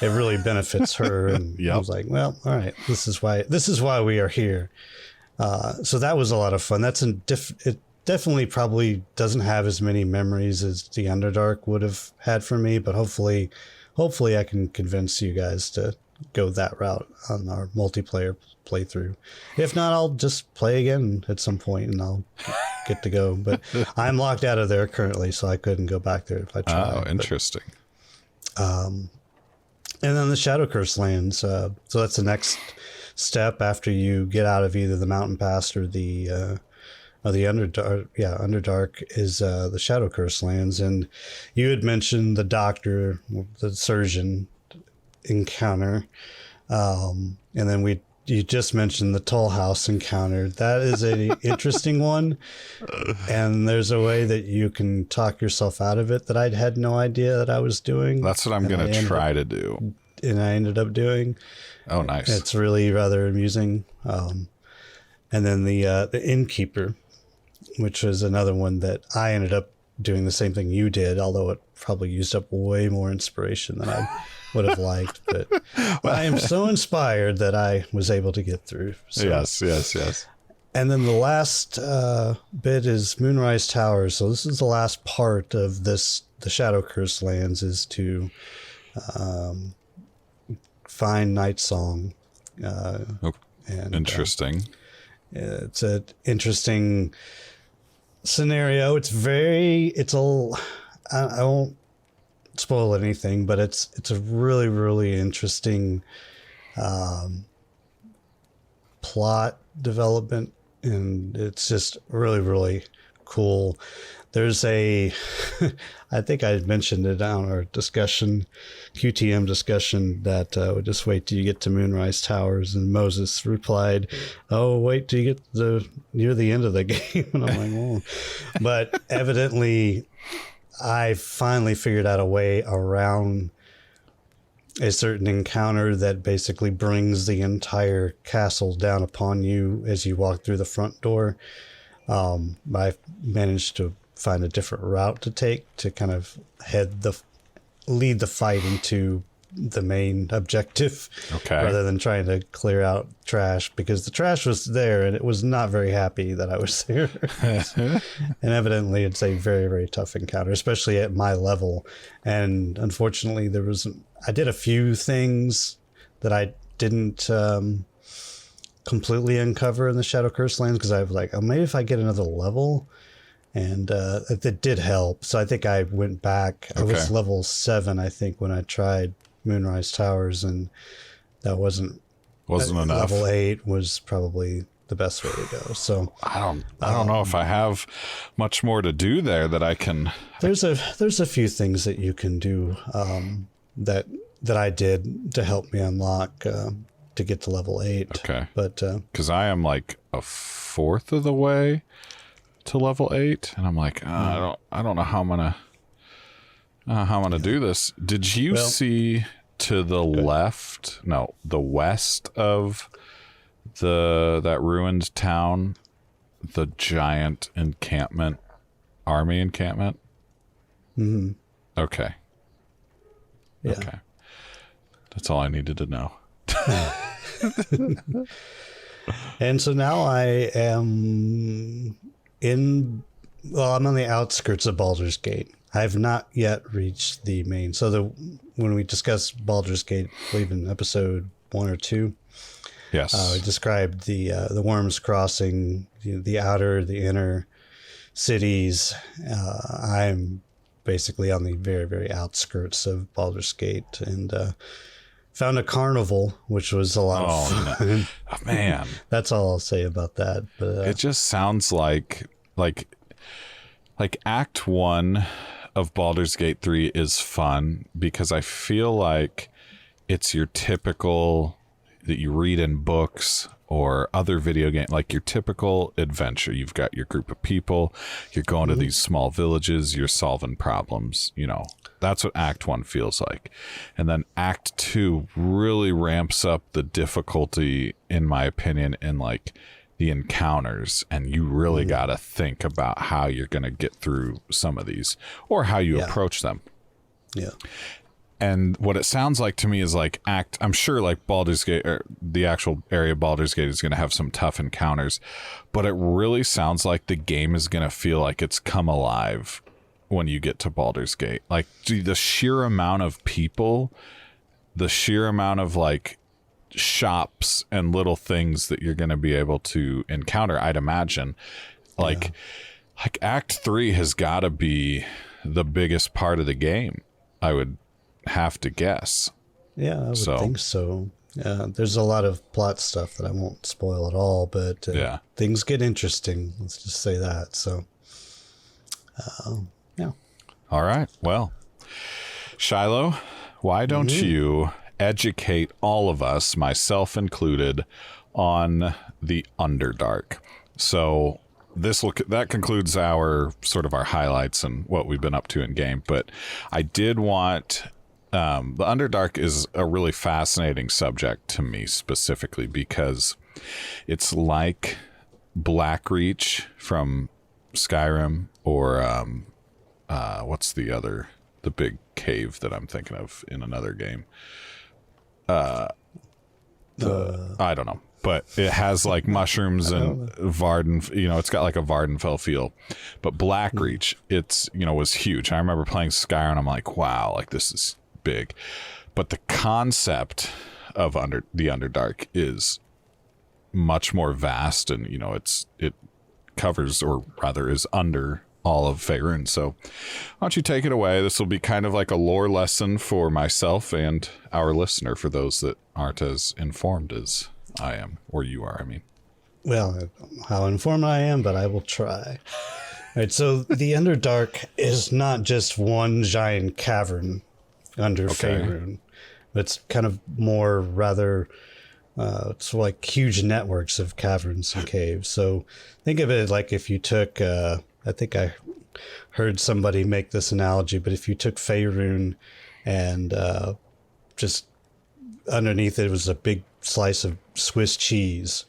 it really benefits her. And I was like, well, all right, this is why we are here. So that was a lot of fun. It definitely probably doesn't have as many memories as the Underdark would have had for me, but hopefully I can convince you guys to go that route on our multiplayer playthrough. If not, I'll just play again at some point and I'll get to go. But I'm locked out of there currently, so I couldn't go back there if I tried. Oh, interesting. And then the Shadow Curse lands. So that's the next step after you get out of either the Mountain Pass or the Underdark. Yeah, Underdark is the Shadow Curse lands. And you had mentioned the doctor, the surgeon encounter. And then you just mentioned the Toll House encounter. That is an interesting one. And there's a way that you can talk yourself out of it that I had no idea that I was doing. That's what I'm going to try to do. And I ended up doing. Oh, nice. It's really rather amusing. And then the Innkeeper, which was another one that I ended up doing the same thing you did, although it probably used up way more inspiration than I would have liked. But I am so inspired that I was able to get through. So. Yes. And then the last bit is Moonrise Tower. So this is the last part of the Shadow Curse lands, is to find Night Song. Oh, And interesting. it's an interesting scenario. I won't spoil anything, but it's a really, really interesting plot development, and it's just really, really cool. There's I think I mentioned it on our discussion, QTM discussion, that just wait till you get to Moonrise Towers, and Moses replied, "Oh, wait till you get near the end of the game." And I'm like, "Oh," but evidently, I finally figured out a way around a certain encounter that basically brings the entire castle down upon you as you walk through the front door. I managed to find a different route to take to kind of lead the fight into the main objective, rather than trying to clear out trash, because the trash was there and it was not very happy that I was there. And evidently it's a very, very tough encounter, especially at my level. And unfortunately I did a few things that I didn't completely uncover in the Shadow Curse lands, because I was like, oh, maybe if I get another level. And it did help. So I think I went back. I was level 7, I think, when I tried Moonrise Towers, and that wasn't enough. Level 8 was probably the best way to go. So I don't know if I have much more to do there that I can. There's a few things that you can do that I did to help me unlock to get to level 8. Okay. But because I am like a fourth of the way to level 8, and I'm like, I don't know how I'm gonna do this. Did you see to the left, no, the west of that ruined town, the giant army encampment? Mm-hmm. Okay. Yeah. Okay. That's all I needed to know. And so now I am I'm on the outskirts of Baldur's Gate. I have not yet reached the main. So when we discussed Baldur's Gate, I believe in episode 1 or 2, yes, we described the Worms Crossing, the outer, the inner cities. I'm basically on the very, very outskirts of Baldur's Gate, and found a carnival, which was a lot of fun. Man, that's all I'll say about that. But it just sounds like Act 1 of Baldur's Gate 3 is fun, because I feel like it's your typical that you read in books or other video game, like your typical adventure. You've got your group of people, you're going to these small villages, you're solving problems, that's what Act 1 feels like. And then Act 2 really ramps up the difficulty, in my opinion, in like the encounters, and you really got to think about how you're going to get through some of these, or how you approach them. Yeah. And what it sounds like to me is like I'm sure like Baldur's Gate, or the actual area of Baldur's Gate, is going to have some tough encounters, but it really sounds like the game is going to feel like it's come alive when you get to Baldur's Gate. Like the sheer amount of people, the sheer amount of like shops and little things that you're going to be able to encounter, I'd imagine like Act 3 has got to be the biggest part of the game, I would have to guess. Yeah, I would think so. There's a lot of plot stuff that I won't spoil at all, but things get interesting, let's just say that. So all right, well, Shiloh, why don't you educate all of us, myself included, on the Underdark? So that concludes our highlights and what we've been up to in game. But I did want the Underdark is a really fascinating subject to me, specifically because it's like Blackreach from Skyrim, or what's the big cave that I'm thinking of in another game? I don't know, but it has like mushrooms and Varden, it's got like a Vardenfell feel. But Blackreach, it's, was huge. I remember playing Skyrim and I'm like, wow, like this is big. But the concept of the Underdark is much more vast, and it covers, or rather is under all of Faerun. So why don't you take it away? This will be kind of like a lore lesson for myself and our listener, for those that aren't as informed as I am, or you are, I mean. Well, I don't know how informed I am, but I will try. All right, so the Underdark is not just one giant cavern under Faerun. It's kind of more rather, it's like huge networks of caverns and caves. So think of it like if you took, I think I heard somebody make this analogy, but if you took Faerun and just underneath it was a big slice of Swiss cheese,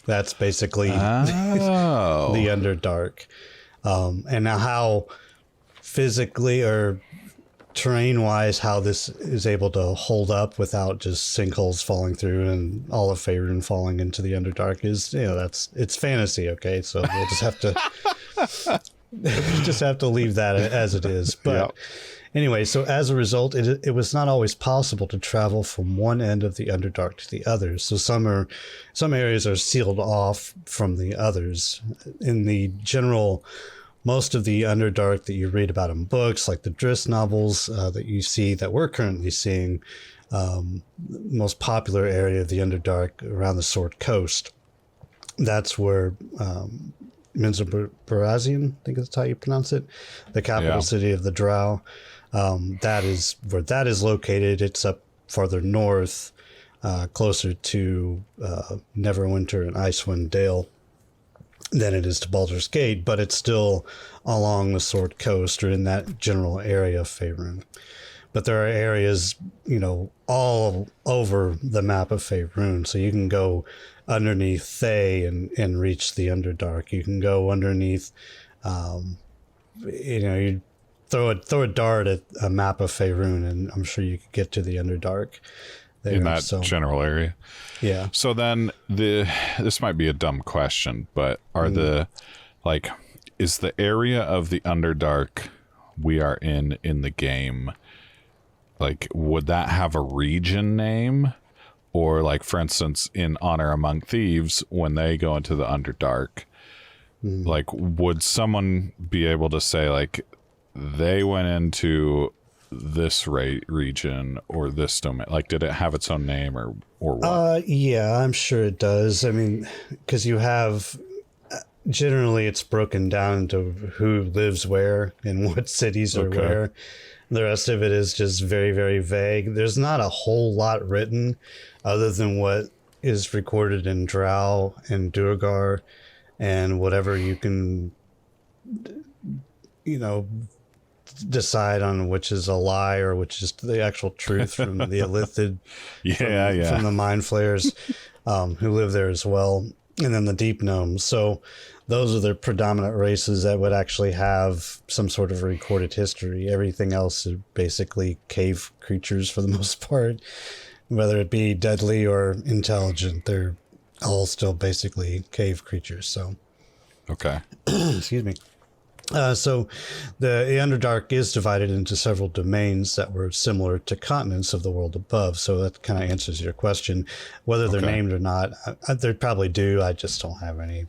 that's basically the Underdark. And now how physically or terrain-wise, how this is able to hold up without just sinkholes falling through and all of Faerun falling into the Underdark is, it's fantasy, okay? So we'll just have to leave that as it is. But anyway, so as a result, it was not always possible to travel from one end of the Underdark to the other. So some areas are sealed off from the others. In the general, most of the Underdark that you read about in books, like the Driss novels that you see, that we're currently seeing, most popular area of the Underdark around the Sword Coast. That's where Minzelbarazian, I think that's how you pronounce it, the capital city of the Drow. That is where that is located. It's up farther north, closer to Neverwinter and Icewind Dale than it is to Baldur's Gate, but it's still along the Sword Coast or in that general area of Faerun. But there are areas, all over the map of Faerun. So you can go underneath Thay and reach the Underdark. You can go underneath, you throw a dart at a map of Faerun, and I'm sure you could get to the Underdark there. In that general area. Yeah. So then this might be a dumb question, but is the area of the Underdark we are in the game, would that have a region name? Or for instance, in Honor Among Thieves, when they go into the Underdark, would someone be able to say they went into this region or this domain? Did it have its own name or what? Yeah, I'm sure it does. I mean, because you have, generally it's broken down into who lives where and what cities are where. The rest of it is just very, very vague. There's not a whole lot written other than what is recorded in Drow and Duergar and whatever you can, decide on which is a lie or which is the actual truth from the Illithid, from the Mind Flayers who live there as well, and then the Deep Gnomes. So those are the predominant races that would actually have some sort of recorded history. Everything else is basically cave creatures for the most part, whether it be deadly or intelligent. They're all still basically cave creatures. So, okay. Excuse me. So the Underdark is divided into several domains that were similar to continents of the world above. So that kind of answers your question. Whether they're named or not, they probably do. I just don't have any.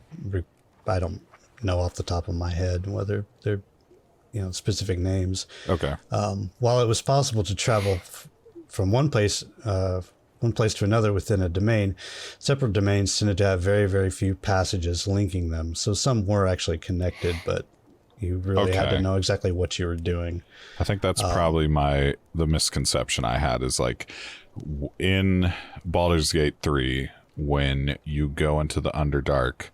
I don't know off the top of my head whether they're, specific names. Okay. While it was possible to travel from one place to another within a domain, separate domains tended to have very, very few passages linking them. So some were actually connected, but you really had to know exactly what you were doing. I think that's probably the misconception I had is in Baldur's Gate 3, when you go into the Underdark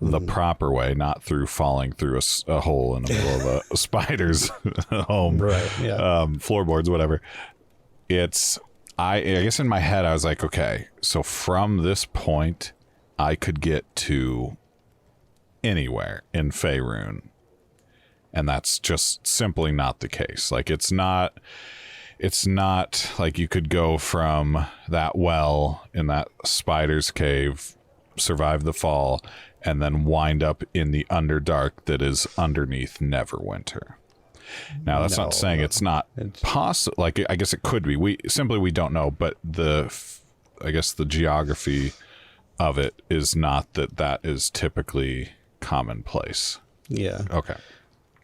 the proper way, not through falling through a hole in the middle of a spider's home, right? Yeah, floorboards, whatever. I guess in my head I was like, okay, so from this point I could get to anywhere in Faerun. And that's just simply not the case. It's not like you could go from that well in that spider's cave, survive the fall, and then wind up in the Underdark that is underneath Neverwinter. Now, that's not saying it's not possible. I guess it could be. We don't know, but the I guess the geography of it is not that is typically commonplace. Yeah. Okay.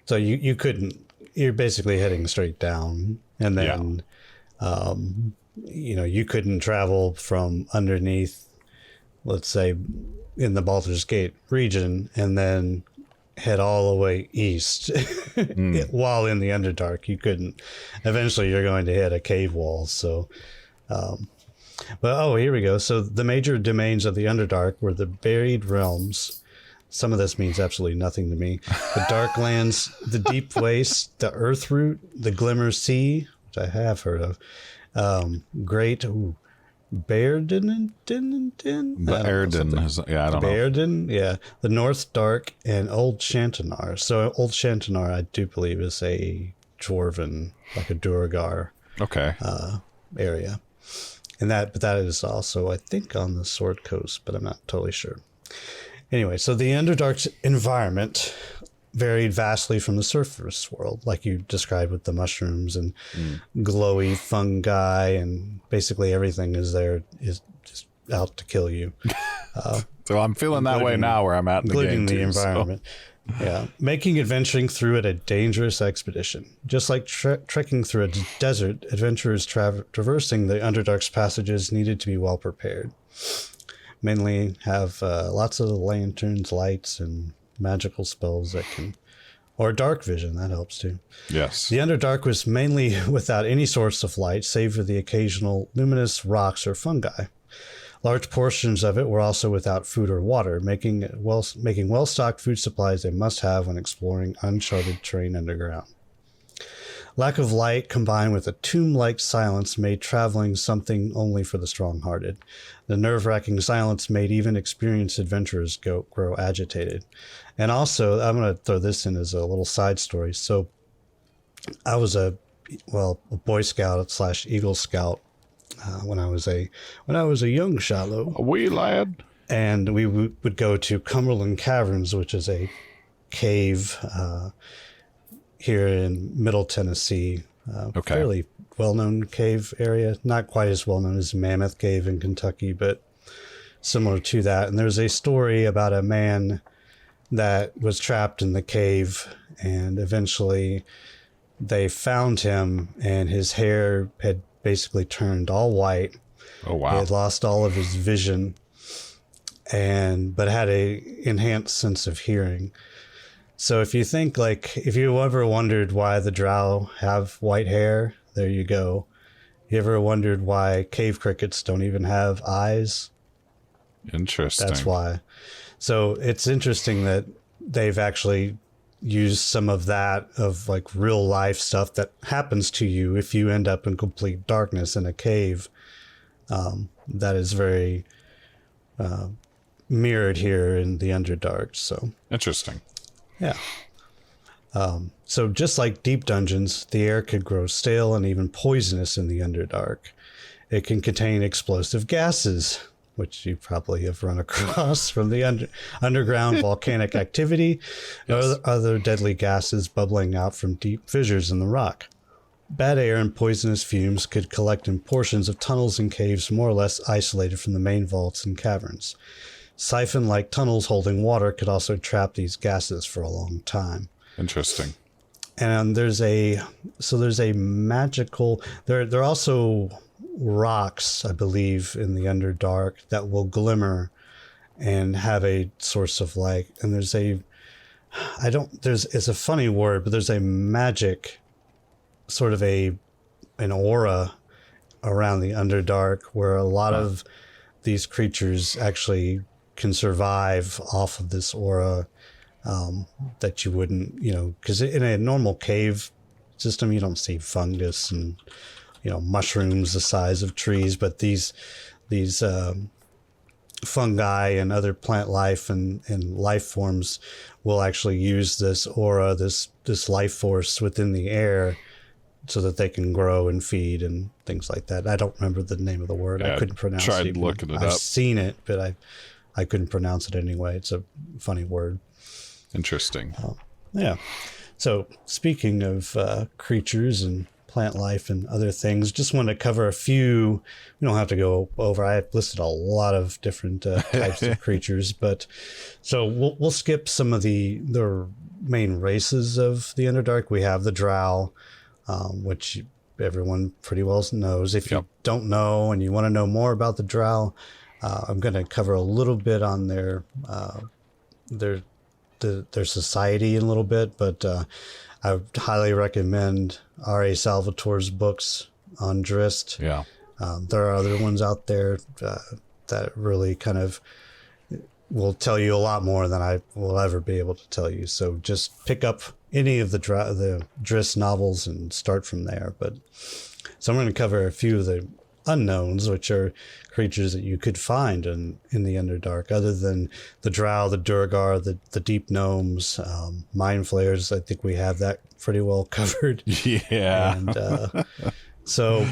So you couldn't. You're basically heading straight down, and then you couldn't travel from underneath, let's say, in the Baldur's Gate region, and then head all the way east while in the Underdark. You couldn't. Eventually, you're going to hit a cave wall. So, here we go. So the major domains of the Underdark were the Buried Realms. Some of this means absolutely nothing to me. The Darklands, the Deep Waste, the Earthroot, the Glimmer Sea, which I have heard of, Great Bairden, I don't know. Bairden, yeah. The North Dark and Old Shantanar. So Old Shantanar, I do believe, is a Dwarven, like a Duergar area. But that is also, I think, on the Sword Coast, but I'm not totally sure. Anyway, so the Underdark's environment varied vastly from the surface world, like you described with the mushrooms and glowy fungi, and basically everything is just out to kill you. So I'm feeling that way now where I'm at in the game, including the environment. So. Yeah, making adventuring through it a dangerous expedition. Just like trekking through a desert, adventurers traversing the Underdark's passages needed to be well prepared. Mainly have lots of lanterns, lights, and magical spells that can, or dark vision, that helps too. Yes. The Underdark was mainly without any source of light, save for the occasional luminous rocks or fungi. Large portions of it were also without food or water, making well-stocked food supplies a must-have when exploring uncharted terrain underground. Lack of light combined with a tomb-like silence made traveling something only for the strong-hearted. The nerve-wracking silence made even experienced adventurers grow agitated. And also, I'm going to throw this in as a little side story. So I was a Boy Scout / Eagle Scout when I was a young shallow. A wee lad. And we would go to Cumberland Caverns, which is a cave here in Middle Tennessee. Fairly well-known cave area. Not quite as well-known as Mammoth Cave in Kentucky, but similar to that. And there's a story about a man that was trapped in the cave, and eventually they found him, and his hair had basically turned all white. Oh, wow. He had lost all of his vision, but had a enhanced sense of hearing. So if you think, if you ever wondered why the drow have white hair, there you go. You ever wondered why cave crickets don't even have eyes? Interesting. That's why. So it's interesting that they've actually used some of that, of real life stuff that happens to you if you end up in complete darkness in a cave. That is very mirrored here in the Underdark. So interesting. Yeah. So just like deep dungeons, the air could grow stale and even poisonous in the Underdark. It can contain explosive gases, which you probably have run across from the underground volcanic activity, or other deadly gases bubbling out from deep fissures in the rock. Bad air and poisonous fumes could collect in portions of tunnels and caves more or less isolated from the main vaults and caverns. Siphon-like tunnels holding water could also trap these gases for a long time. Interesting. And there's a magical, there are also rocks, I believe, in the Underdark that will glimmer and have a source of light. And it's a funny word, but there's a magic, sort of an aura around the Underdark where a lot of these creatures actually can survive off of this aura, that you wouldn't, because in a normal cave system, you don't see fungus and, mushrooms the size of trees, but these fungi and other plant life and life forms will actually use this aura, this life force within the air, so that they can grow and feed and things like that. I don't remember the name of the word. Yeah, I couldn't pronounce tried it. Looking it I've up. seen it, but I couldn't pronounce it anyway. It's a funny word. Interesting. Yeah. So speaking of creatures and plant life and other things. Just want to cover a few. We don't have to go over. I listed a lot of different types of creatures, but so we'll skip some of the main races of the Underdark. We have the Drow, which everyone pretty well knows. If you don't know and you want to know more about the Drow, I'm going to cover a little bit on their society in a little bit, but I would highly recommend R.A. Salvatore's books on Drist. Yeah. There are other ones out there that really kind of will tell you a lot more than I will ever be able to tell you. So just pick up any of the Drist novels and start from there. But so I'm going to cover a few of the unknowns, which are creatures that you could find in the Underdark, other than the Drow, the Durgar, the deep gnomes, mind flayers. I think we have that pretty well covered. Yeah. And so,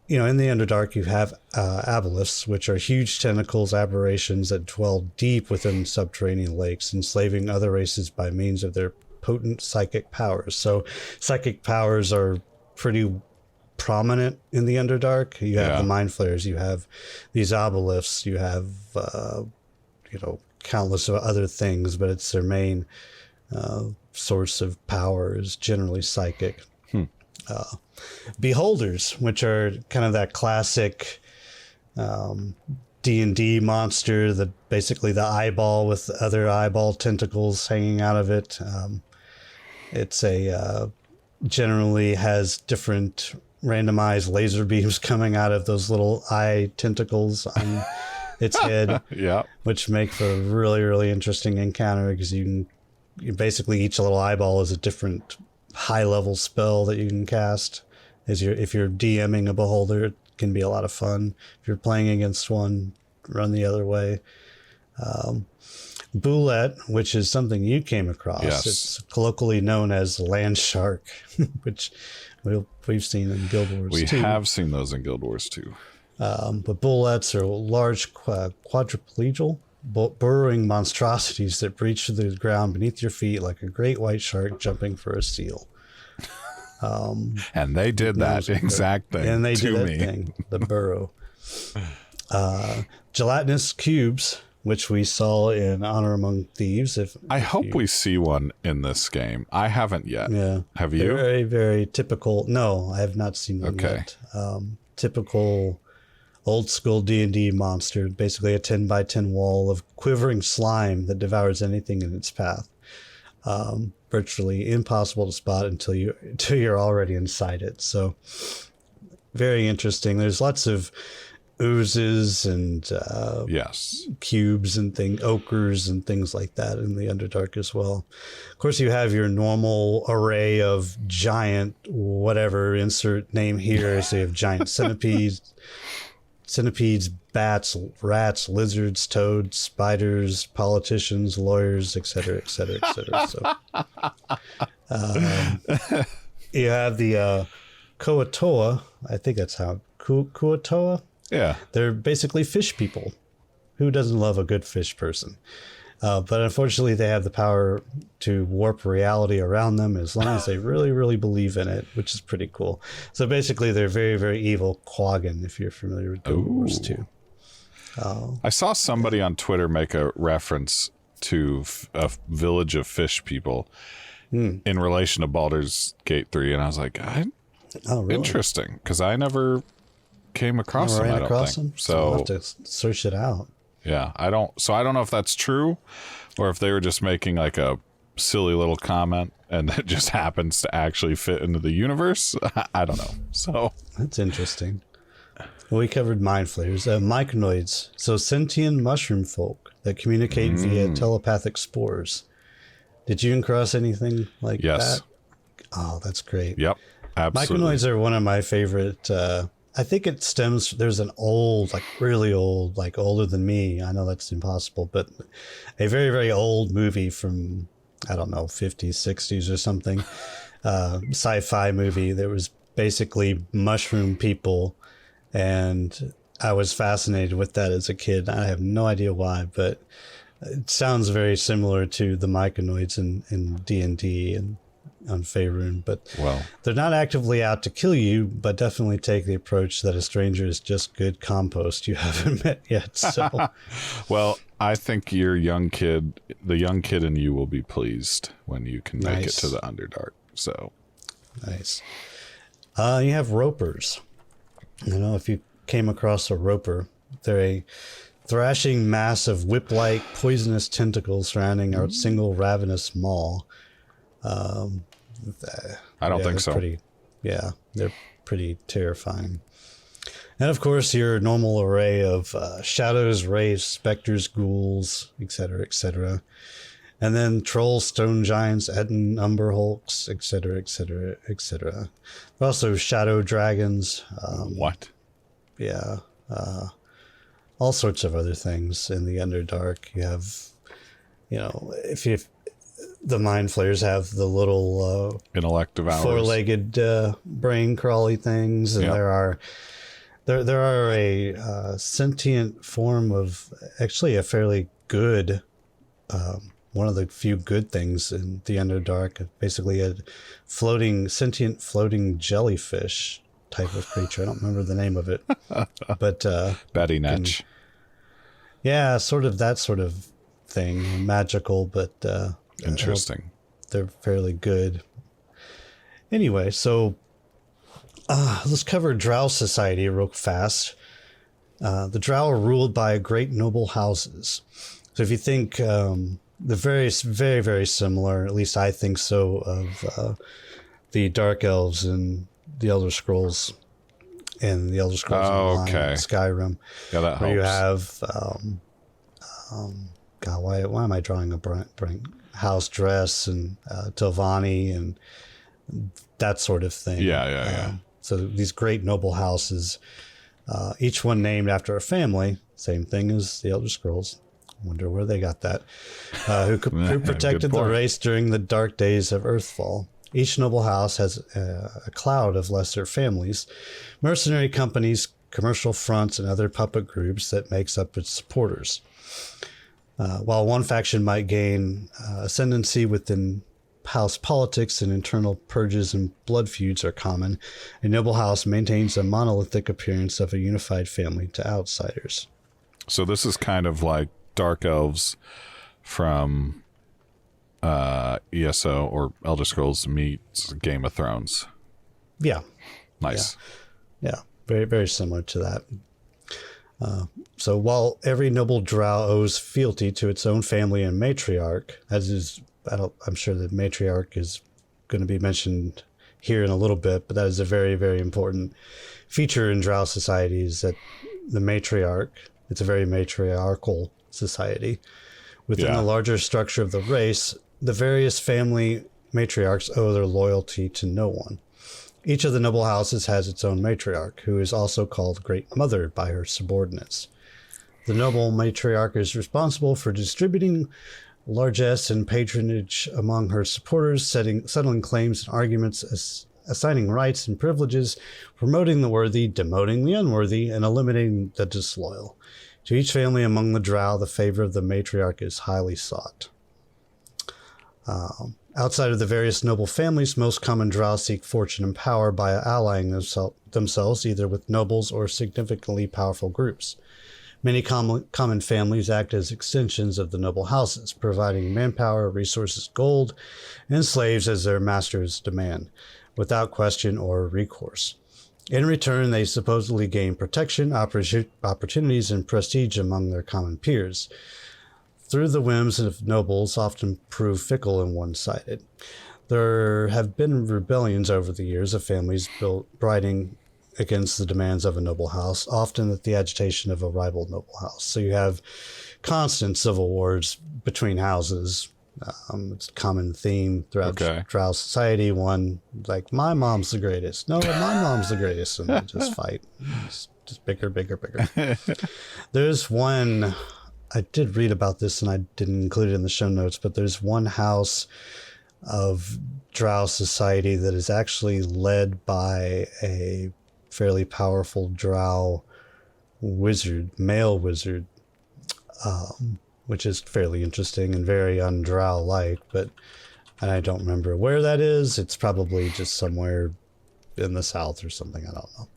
in the Underdark, you have aboleths, which are huge tentacles, aberrations that dwell deep within subterranean lakes, enslaving other races by means of their potent psychic powers. So psychic powers are pretty prominent in the Underdark. You have the mind flayers, you have these aboleths, you have countless of other things, but it's their main source of power is generally psychic. Beholders, which are kind of that classic D&D monster, basically the eyeball with other eyeball tentacles hanging out of it. It's generally has different randomized laser beams coming out of those little eye tentacles on its head, which make for a really, really interesting encounter, because you basically each little eyeball is a different high level spell that you can cast. If you're DMing a beholder, it can be a lot of fun. If you're playing against one, run the other way. Boulette, which is something you came across. Yes. It's colloquially known as land shark, which we've seen in Guild Wars 2. We have seen those in Guild Wars 2. But boulettes are large quadriplegical burrowing monstrosities that breach through the ground beneath your feet like a great white shark jumping for a seal. And they did that exact thing and they to did that me. thing, the burrow. Gelatinous cubes, which we saw in Honor Among Thieves. I hope we see one in this game. I haven't yet. Yeah. Have you? They're very, very typical. No, I have not seen one yet. Typical old school D&D monster, basically a 10 by 10 wall of quivering slime that devours anything in its path. Virtually impossible to spot until you're already inside it. So very interesting. There's lots of oozes and cubes and ochres and things like that in the Underdark as well. Of course, you have your normal array of giant whatever, insert name here. So you have giant centipedes, bats, rats, lizards, toads, spiders, politicians, lawyers, etc., etc., etc. So you have the Kuatoa. I think that's how Kuatoa. Yeah, they're basically fish people. Who doesn't love a good fish person? But unfortunately, they have the power to warp reality around them as long as they really, really believe in it, which is pretty cool. So basically, they're very, very evil Quaggan, if you're familiar with Guild Wars 2. I saw somebody on Twitter make a reference to a village of fish people in relation to Baldur's Gate 3, and I was like, really? Interesting, because I never came across them. I don't think so. I'll have to search it out. Yeah, I don't know if that's true or if they were just making like a silly little comment and that just happens to actually fit into the universe. I don't know. So that's interesting. Well, we covered mind flayers, myconoids, so sentient mushroom folk that communicate via telepathic spores. Did you cross anything like that? Oh, that's great. Yep, absolutely. Myconoids are one of my favorite. I think it stems, there's an old, like really old, like older than me. I know that's impossible, but a very, very old movie from, I don't know, 50s, 60s or something. Sci-fi movie. There was basically mushroom people. And I was fascinated with that as a kid. I have no idea why, but it sounds very similar to the myconoids in D&D. And unfavoring, but Well, they're not actively out to kill you, but definitely take the approach that a stranger is just good compost you haven't met yet. So, well, I think the young kid in you will be pleased when you can make it Nice. to the Underdark. So, nice. You have ropers. I don't know if you came across a roper. They're a thrashing mass of whip-like poisonous tentacles surrounding a single ravenous maw. I don't think so. They're pretty terrifying. And of course, your normal array of shadows, wraiths, specters, ghouls, etc., etc. And then trolls, stone giants, Etten, umber hulks, etc., etc., etc. Also, shadow dragons. What? Yeah. All sorts of other things in the Underdark. You have, if the mind flayers have the little Intellect devours. four-legged brain crawly things, and Yeah. there are a sentient form of actually a fairly good one of the few good things in the Underdark. Basically, a sentient floating jellyfish type of creature. I don't remember the name of it, but Betty Netch. yeah, sort of that sort of thing. Magical, but Interesting. they're fairly good. Anyway, so let's cover Drow society real fast. The Drow are ruled by great noble houses. So if you think the various, very, very similar, at least I think so, of the Dark Elves and the Elder Scrolls and the Elder Scrolls Online, okay. Skyrim, Yeah, that where you helps. have, God, why am I drawing a blank? House Dress and Tilvani and that sort of thing. Yeah. So these great noble houses, each one named after a family, same thing as the Elder Scrolls. Wonder where they got that. Who protected the race during the dark days of Earthfall. Each noble house has a cloud of lesser families, mercenary companies, commercial fronts, and other puppet groups that makes up its supporters. While one faction might gain ascendancy within house politics and internal purges and blood feuds are common, a noble house maintains a monolithic appearance of a unified family to outsiders. So this is kind of like Dark Elves from ESO or Elder Scrolls meets Game of Thrones. Yeah. Nice. Yeah. Very, very similar to that. So while every noble drow owes fealty to its own family and matriarch, I'm sure the matriarch is going to be mentioned here in a little bit, but that is a very, very important feature in drow society is that the matriarch, it's a very matriarchal society. Within the larger structure of the race, the various family matriarchs owe their loyalty to no one. Each of the noble houses has its own matriarch, who is also called Great Mother by her subordinates. The noble matriarch is responsible for distributing largesse and patronage among her supporters, settling claims and arguments, assigning rights and privileges, promoting the worthy, demoting the unworthy, and eliminating the disloyal. To each family among the drow, the favor of the matriarch is highly sought. Outside of the various noble families, most common drow seek fortune and power by allying themselves either with nobles or significantly powerful groups. Many common families act as extensions of the noble houses, providing manpower, resources, gold, and slaves as their masters demand, without question or recourse. In return, they supposedly gain protection, opportunities, and prestige among their common peers. Through the whims of nobles often prove fickle and one-sided. There have been rebellions over the years of families briding against the demands of a noble house, often at the agitation of a rival noble house. So you have constant civil wars between houses. It's a common theme throughout drow society. One, like, my mom's the greatest. No, my mom's the greatest. And they just fight. It's just bigger. There's one, I did read about this and I didn't include it in the show notes, but there's one house of drow society that is actually led by a fairly powerful drow wizard, male wizard, which is fairly interesting and very un-drow-like, but and I don't remember where that is. It's probably just somewhere in the south or something. I don't know.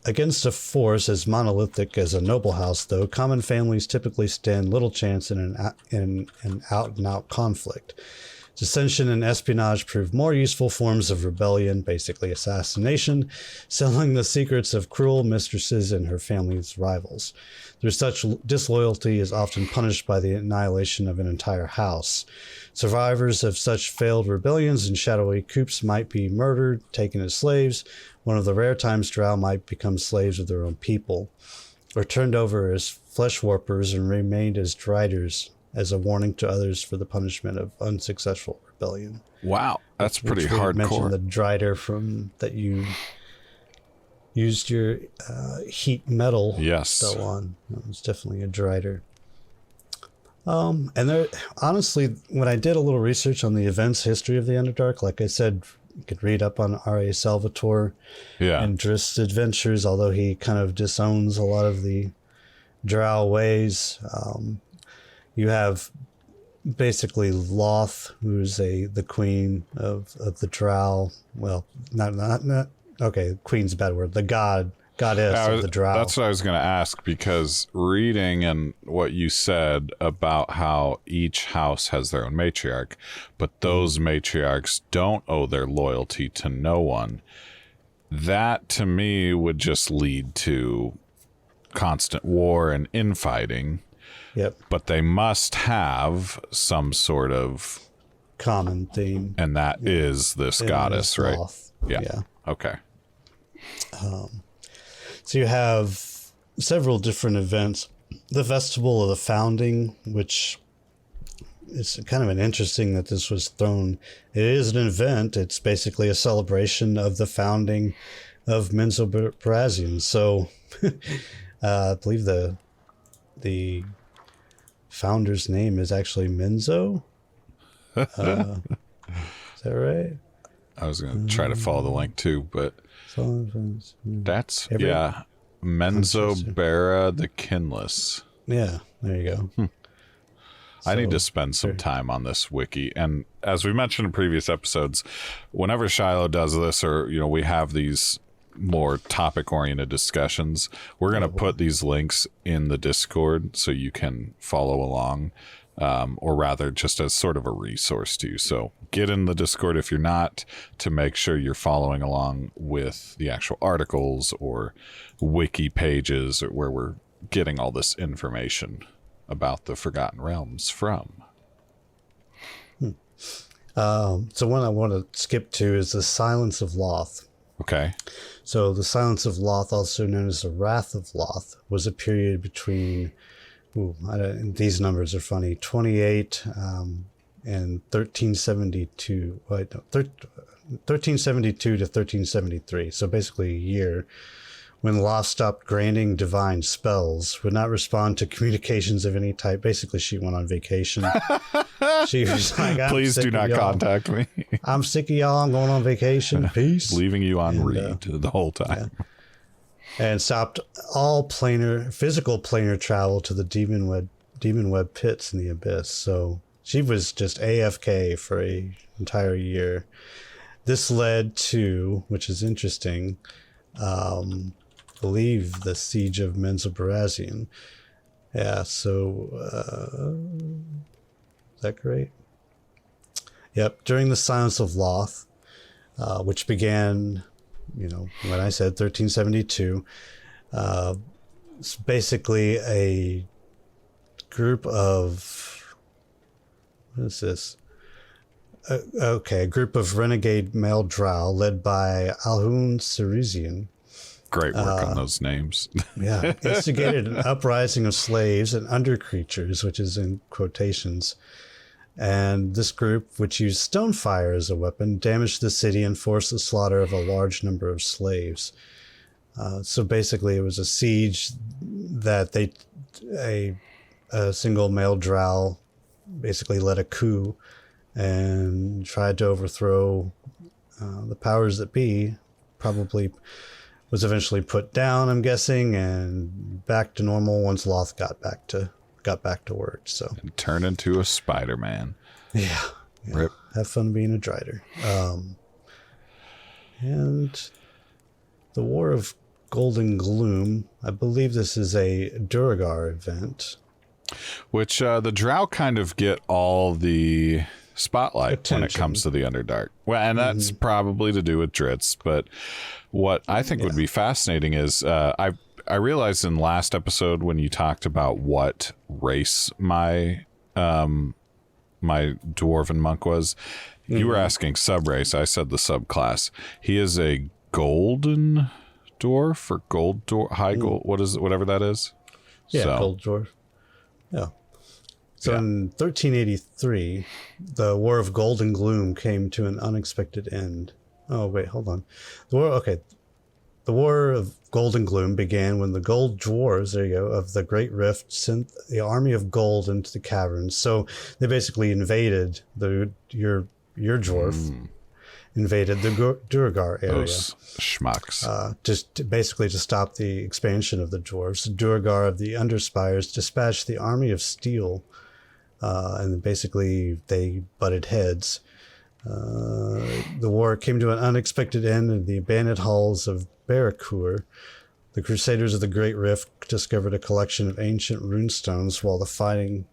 Against a force as monolithic as a noble house, though, common families typically stand little chance in an out-and-out conflict. Dissension and espionage prove more useful forms of rebellion, basically assassination, selling the secrets of cruel mistresses and her family's rivals. Through such disloyalty is often punished by the annihilation of an entire house. Survivors of such failed rebellions and shadowy coups might be murdered, taken as slaves. One of the rare times drow might become slaves of their own people, or turned over as flesh warpers and remained as driders, as a warning to others for the punishment of unsuccessful rebellion. Wow, that's pretty hardcore. Mentioned the drider from that you used your heat metal spell on. That was definitely a drider. And there, honestly, when I did a little research on the events history of the Underdark, like I said, you could read up on R.A. Salvatore and Drist's adventures, although he kind of disowns a lot of the drow ways. You have basically Loth, who's the queen of the drow. Well, not okay, queen's a bad word. The goddess of the drow. That's what I was going to ask, because reading and what you said about how each house has their own matriarch, but those matriarchs don't owe their loyalty to no one. That to me would just lead to constant war and infighting. Yep. But they must have some sort of common theme. And that is this goddess, right? Yeah. Okay. So you have several different events. The Festival of the Founding, which is kind of an interesting that this was thrown. It is an event. It's basically a celebration of the founding of Menzoberranzan. So I believe the founder's name is actually Menzo. Is that right? I was going to try to follow the link too, but that's, Menzoberranzan the Kinless. Yeah, there you go. I need to spend some time on this wiki. And as we mentioned in previous episodes, whenever Shiloh does this, or, we have these more topic-oriented discussions, we're going to put these links in the Discord so you can follow along, or rather just as sort of a resource to you. So get in the Discord if you're not, to make sure you're following along with the actual articles or wiki pages where we're getting all this information about the Forgotten Realms from. So one I want to skip to is the Silence of Loth. Okay. So the Silence of Loth, also known as the Wrath of Loth, was a period between, these numbers are funny, 28 and 1372. 1372 to 1373. So basically a year, when Loth stopped granting divine spells, would not respond to communications of any type. Basically, she went on vacation. She was like, please do not contact me. I'm sick of y'all. I'm going on vacation. Peace. Leaving you on read the whole time. Yeah. And stopped all physical planar travel to the demon web pits in the abyss. So she was just AFK for an entire year. This led to, which is interesting, believe the siege of Menzoberranzan. Yeah, so is that great? Yep. During the Silence of Loth, which began, when I said 1372, it's basically a group of, what is this? A group of renegade male drow led by Alhun Sirizian. Great work on those names. Yeah. Instigated an uprising of slaves and undercreatures, which is in quotations. And this group, which used stonefire as a weapon, damaged the city and forced the slaughter of a large number of slaves. So basically, it was a siege that a single male drow basically led a coup and tried to overthrow the powers that be. Probably was eventually put down, I'm guessing, and back to normal once Loth got back to work. So and turn into a Spider-Man. Yeah. Yeah, Rip. have fun being a Drider. And the War of Golden Gloom. I believe this is a Duragar event. Which the Drow kind of get all the spotlight when it comes to the Underdark. Well, and that's probably to do with Dritz, but what I think would be fascinating is I realized in last episode when you talked about what race my my dwarven monk was, you were asking sub-race. I said the subclass. He is a golden dwarf or gold dwarf, high gold, what is it, whatever that is? Yeah, gold dwarf. Yeah. So in 1383, the War of Golden Gloom came to an unexpected end. Oh, wait, hold on. The War of Golden Gloom began when the gold dwarves, there you go, of the Great Rift sent the army of gold into the caverns. So they basically invaded your dwarf, invaded the Duragar area. Those schmucks. Basically to stop the expansion of the dwarves. The Duragar of the Underspires dispatched the army of steel, and basically they butted heads. The war came to an unexpected end in the abandoned halls of Barracour. The Crusaders of the Great Rift discovered a collection of ancient runestones while the fighting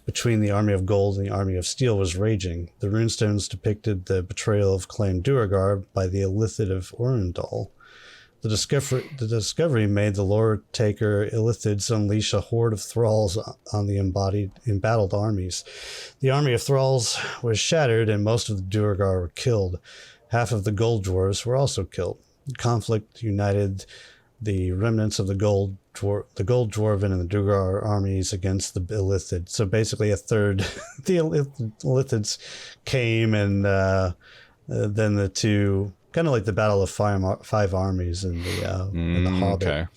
between the Army of Gold and the Army of Steel was raging. The runestones depicted the betrayal of Clan Duragar by the Illithid of Orendal. The discovery made the lore taker Illithids unleash a horde of thralls on the embattled armies. The army of thralls was shattered and most of the Duragar were killed. Half of the gold dwarves were also killed. The conflict united the remnants of the gold dwarven and the Duragar armies against the Illithid. So basically a third, the Illithids came and then the two, kind of like the Battle of Five Armies in the Hobbit. Okay.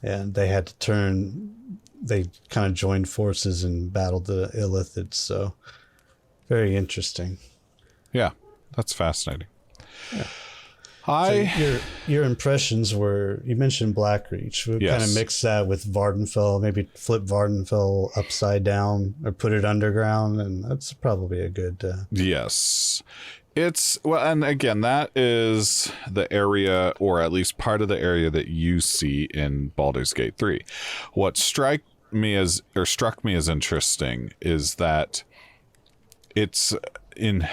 And they had to they kind of joined forces and battled the Illithids. So very interesting. Yeah, that's fascinating. Yeah. So your impressions were, you mentioned Blackreach. We kind of mix that with Vardenfell, maybe flip Vardenfell upside down or put it underground, and that's probably a good... Yes. It's, well, and again, that is the area, or at least part of the area that you see in Baldur's Gate 3. What struck me as interesting is that it's in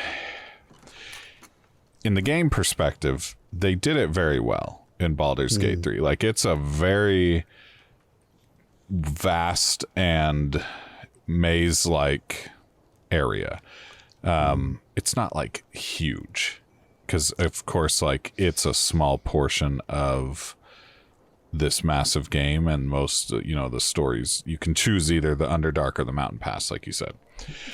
the game perspective, they did it very well in Baldur's Gate 3. Like, it's a very vast and maze-like area. It's not like huge because of course, like, it's a small portion of this massive game, and most, the stories, you can choose either the Underdark or the Mountain Pass, like you said.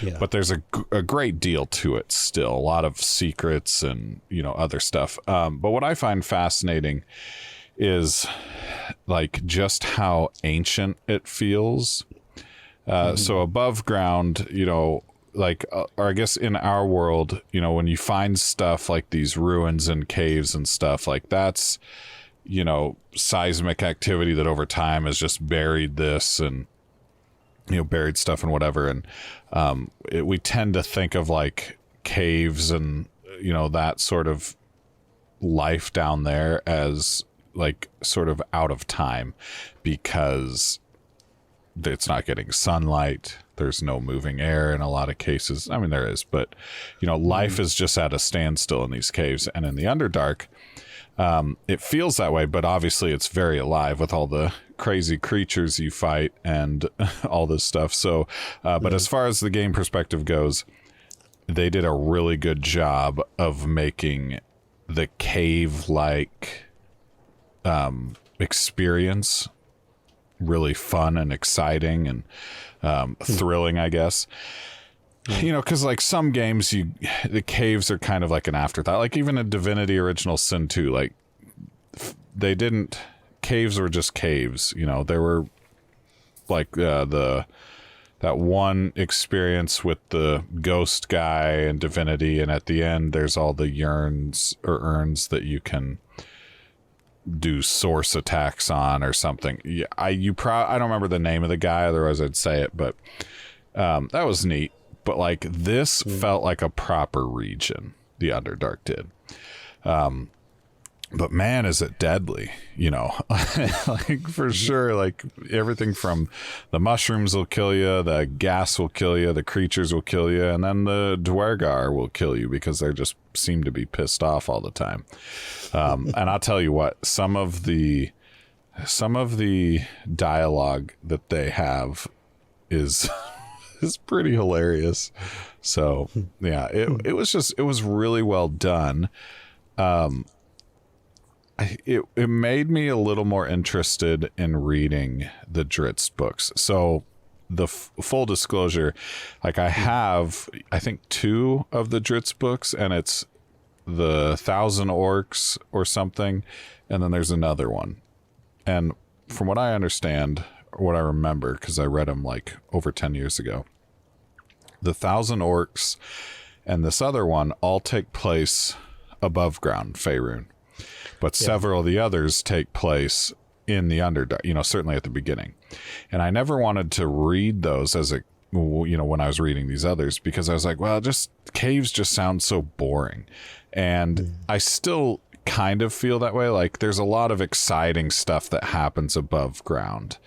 Yeah. But there's a great deal to it still, a lot of secrets and, other stuff. But what I find fascinating is like just how ancient it feels. So above ground, like, or I guess in our world, when you find stuff like these ruins and caves and stuff, like that's, seismic activity that over time has just buried this and, buried stuff and whatever. And we tend to think of like caves and, that sort of life down there as like sort of out of time because it's not getting sunlight. There's no moving air in a lot of cases. I mean, there is, but, life is just at a standstill in these caves. And in the Underdark, it feels that way, but obviously it's very alive with all the crazy creatures you fight and all this stuff. So, but as far as the game perspective goes, they did a really good job of making the cave-like experience really fun and exciting and thrilling, I guess. Because like some games, the caves are kind of like an afterthought. Like even in Divinity Original Sin 2, like caves were just caves. There were like that one experience with the ghost guy and Divinity, and at the end there's all the urns that you can do source attacks on or something. Yeah, I don't remember the name of the guy, otherwise I'd say it, but that was neat. But like this felt like a proper region, the Underdark did. But man, is it deadly, you know, like for sure, like everything from the mushrooms will kill you, the gas will kill you, the creatures will kill you, and then the Dwergar will kill you because they just seem to be pissed off all the time. And I'll tell you what, some of the dialogue that they have is pretty hilarious. So yeah, it was really well done. It made me a little more interested in reading the Dritz books. So the full disclosure, like I have, I think 2 of the Dritz books, and it's the 1,000 Orcs or something, and then there's another one. And from what I understand, or what I remember, because I read them like over 10 years ago, the 1,000 Orcs and this other one all take place above ground, Faerun. But several of the others take place in the Underdark, you know, certainly at the beginning. And I never wanted to read those as a, you know, when I was reading these others, because I was like, well, just caves just sound so boring. And I still kind of feel that way. Like there's a lot of exciting stuff that happens above ground.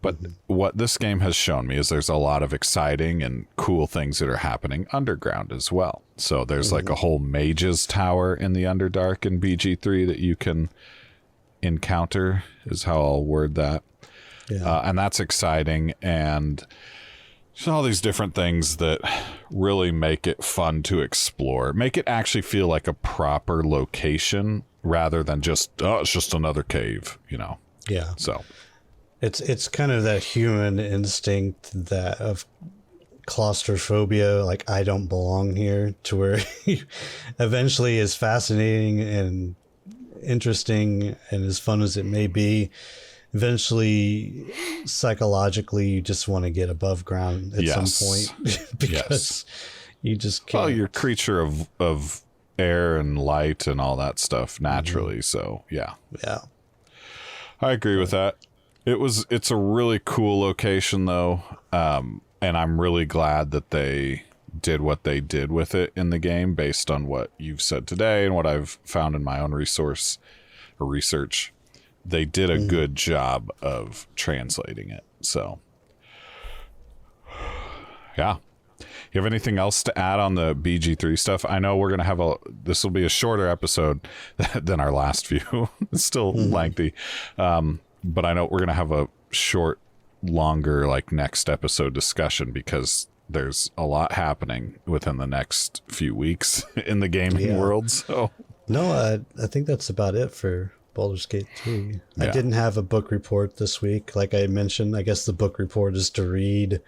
But what this game has shown me is there's a lot of exciting and cool things that are happening underground as well. So there's like a whole mage's tower in the Underdark in BG3 that you can encounter, is how I'll word that. Yeah. And that's exciting. And just all these different things that really make it fun to explore, make it actually feel like a proper location rather than just, oh, it's just another cave, you know? Yeah. So it's kind of that human instinct that of claustrophobia, like I don't belong here, to where eventually, as fascinating and interesting and as fun as it may be, eventually psychologically you just want to get above ground at some point because you just can't. Well, you're a creature of air and light and all that stuff naturally. So yeah, I agree with that. It's a really cool location though, and I'm really glad that they did what they did with it in the game based on what you've said today and what I've found in my own research. They did a good job of translating it. So yeah. You have anything else to add on the BG3 stuff? I know we're going to have this will be a shorter episode than our last few. It's still lengthy. But I know we're going to have a longer, like next episode discussion because there's a lot happening within the next few weeks in the gaming world. So no, I think that's about it for Baldur's Gate 3. I didn't have a book report this week. Like I mentioned, I guess the book report is to read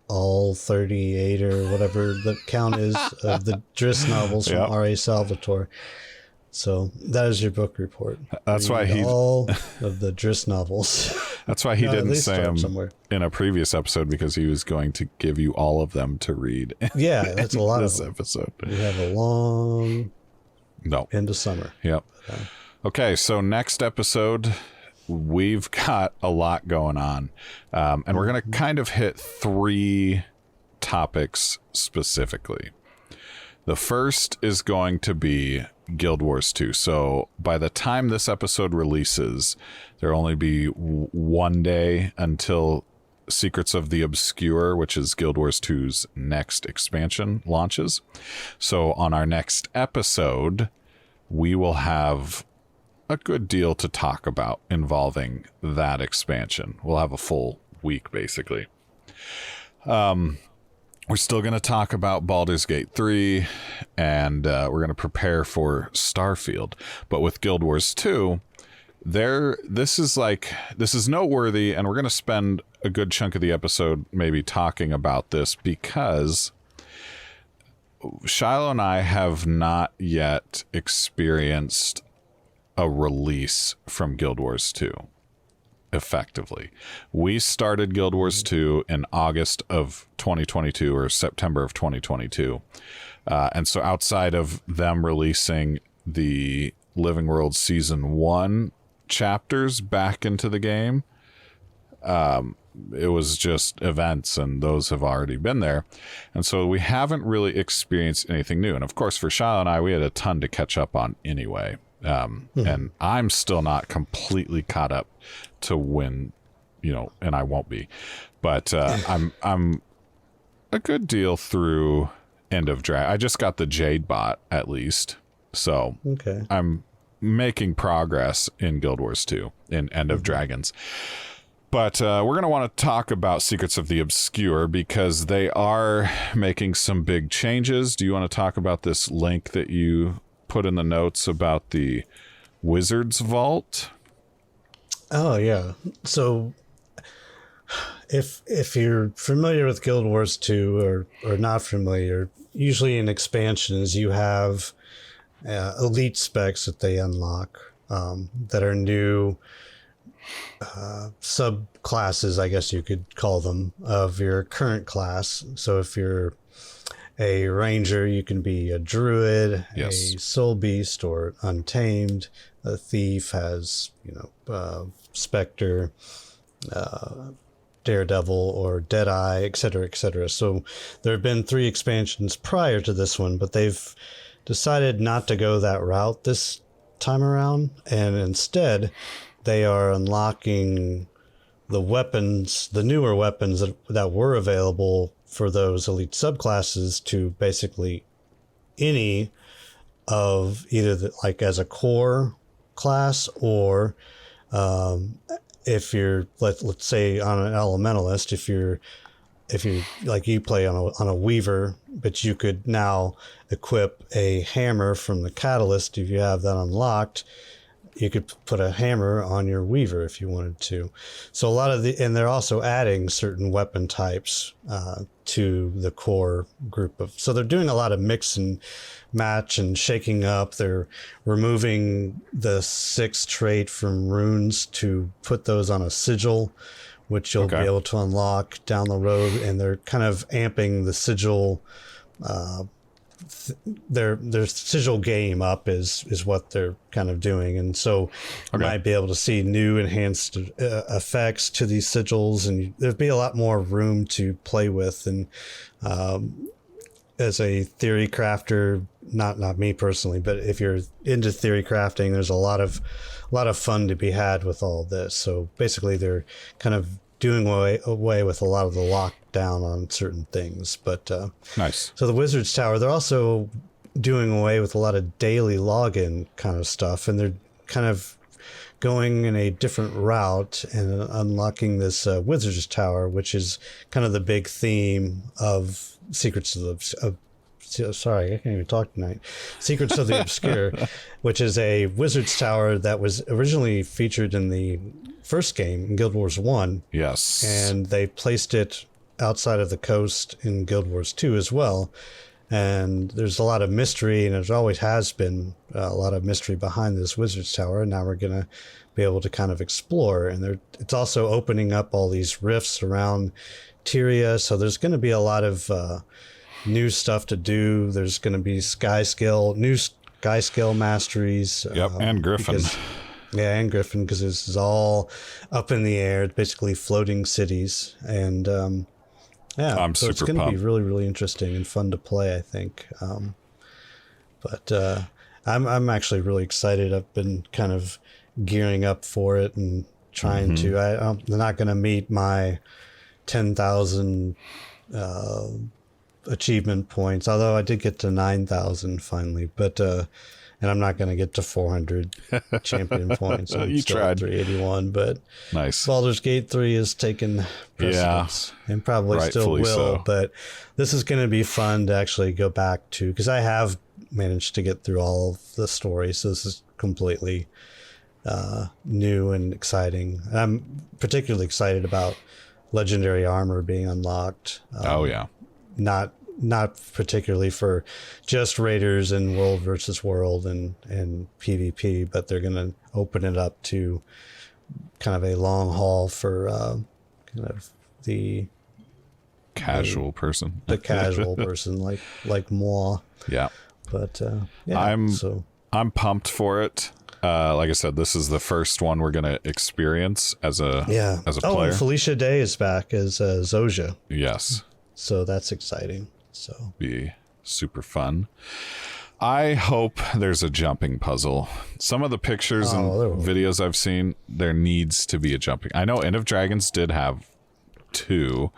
all 38 or whatever the count is of the Drizzt novels from R.A. Salvatore. So that is your book report. That's why all of the Drizzt novels. That's why he didn't say them somewhere in a previous episode, because he was going to give you all of them to read. Yeah, that's a lot of this episode. We have a long end of summer. Yep. Okay, so next episode, we've got a lot going on, and we're going to kind of hit 3 topics specifically. The first is going to be Guild Wars 2. So by the time this episode releases, there'll only be one day until Secrets of the Obscure, which is Guild Wars 2's next expansion, launches. So on our next episode, we will have a good deal to talk about involving that expansion. We'll have a full week, basically. We're still going to talk about Baldur's Gate 3, and we're going to prepare for Starfield. But with Guild Wars 2, this is noteworthy, and we're going to spend a good chunk of the episode maybe talking about this, because Shiloh and I have not yet experienced a release from Guild Wars 2. Effectively, we started Guild Wars 2 in August of 2022 or September of 2022, and so outside of them releasing the Living World Season 1 chapters back into the game, it was just events, and those have already been there. And so we haven't really experienced anything new. And of course, for Shiloh and I, we had a ton to catch up on anyway. And I'm still not completely caught up to when, and I won't be. But I'm a good deal through End of Drag. I just got the Jade bot, at least. So okay. I'm making progress in Guild Wars 2 in End of Dragons. But we're going to want to talk about Secrets of the Obscure because they are making some big changes. Do you want to talk about this link that you put in the notes about the Wizard's Vault? Oh, yeah. So if you're familiar with Guild Wars 2 or not familiar, usually in expansions you have elite specs that they unlock that are new subclasses, I guess you could call them, of your current class. So if you're a ranger, you can be a druid, yes, a soul beast, or untamed. A thief has, specter, daredevil, or deadeye, etc., etc. So there have been 3 expansions prior to this one, but they've decided not to go that route this time around, and instead they are unlocking the weapons, the newer weapons that were available for those elite subclasses to basically any of either like as a core class or if you're let's say on an elementalist, if you like you play on a weaver, but you could now equip a hammer from the catalyst. If you have that unlocked, you could put a hammer on your weaver if you wanted to. So a lot of and they're also adding certain weapon types to the core group of. So they're doing a lot of mix and match and shaking up. They're removing the 6 trait from runes to put those on a sigil, which you'll be able to unlock down the road. And they're kind of amping the sigil. Their sigil game up is what they're kind of doing, and so you might be able to see new enhanced effects to these sigils, and there'd be a lot more room to play with. And as a theory crafter, not me personally, but if you're into theory crafting, there's a lot of fun to be had with all this. So basically, they're kind of doing away with a lot of the lockdown on certain things. But nice. So the Wizard's Tower, they're also doing away with a lot of daily login kind of stuff, and they're kind of going in a different route and unlocking this Wizard's Tower, which is kind of the big theme of Secrets of sorry, I can't even talk tonight. Secrets of the Obscure, which is a Wizard's Tower that was originally featured in the first game in Guild Wars 1. Yes. And they placed it outside of the coast in Guild Wars 2 as well. And there's a lot of mystery, and there always has been a lot of mystery behind this Wizard's Tower. And now we're going to be able to kind of explore. And it's also opening up all these rifts around Tyria. So there's going to be a lot of new stuff to do. There's going to be new sky scale masteries. Yep, and Griffin. And Griffin, because this is all up in the air, basically floating cities. And I'm so it's super going to be pumped. really, really interesting and fun to play, I think. But I'm actually really excited. I've been kind of gearing up for it and trying to. I'm not going to meet my 10,000 achievement points, although I did get to 9,000 finally. But and I'm not going to get to 400 champion points. I'm You still tried. at 381, but Nice. Baldur's Gate 3 has taken precedence and probably still Rightfully will. so. But this is going to be fun to actually go back to, because I have managed to get through all of the story. So this is completely new and exciting. I'm particularly excited about legendary armor being unlocked. Oh, yeah. Not particularly for just raiders and world versus world and PvP, but they're going to open it up to kind of a long haul for kind of the Casual person. the casual person like moi. Yeah. But yeah, I'm pumped for it. like I said, this is the first one we're going to experience as a player. And Felicia Day is back as Zoja. Yes. So that's exciting. So be super fun. I hope there's a jumping puzzle. Some of the pictures and videos I've seen, there needs to be a jumping. I know End of Dragons did have 2.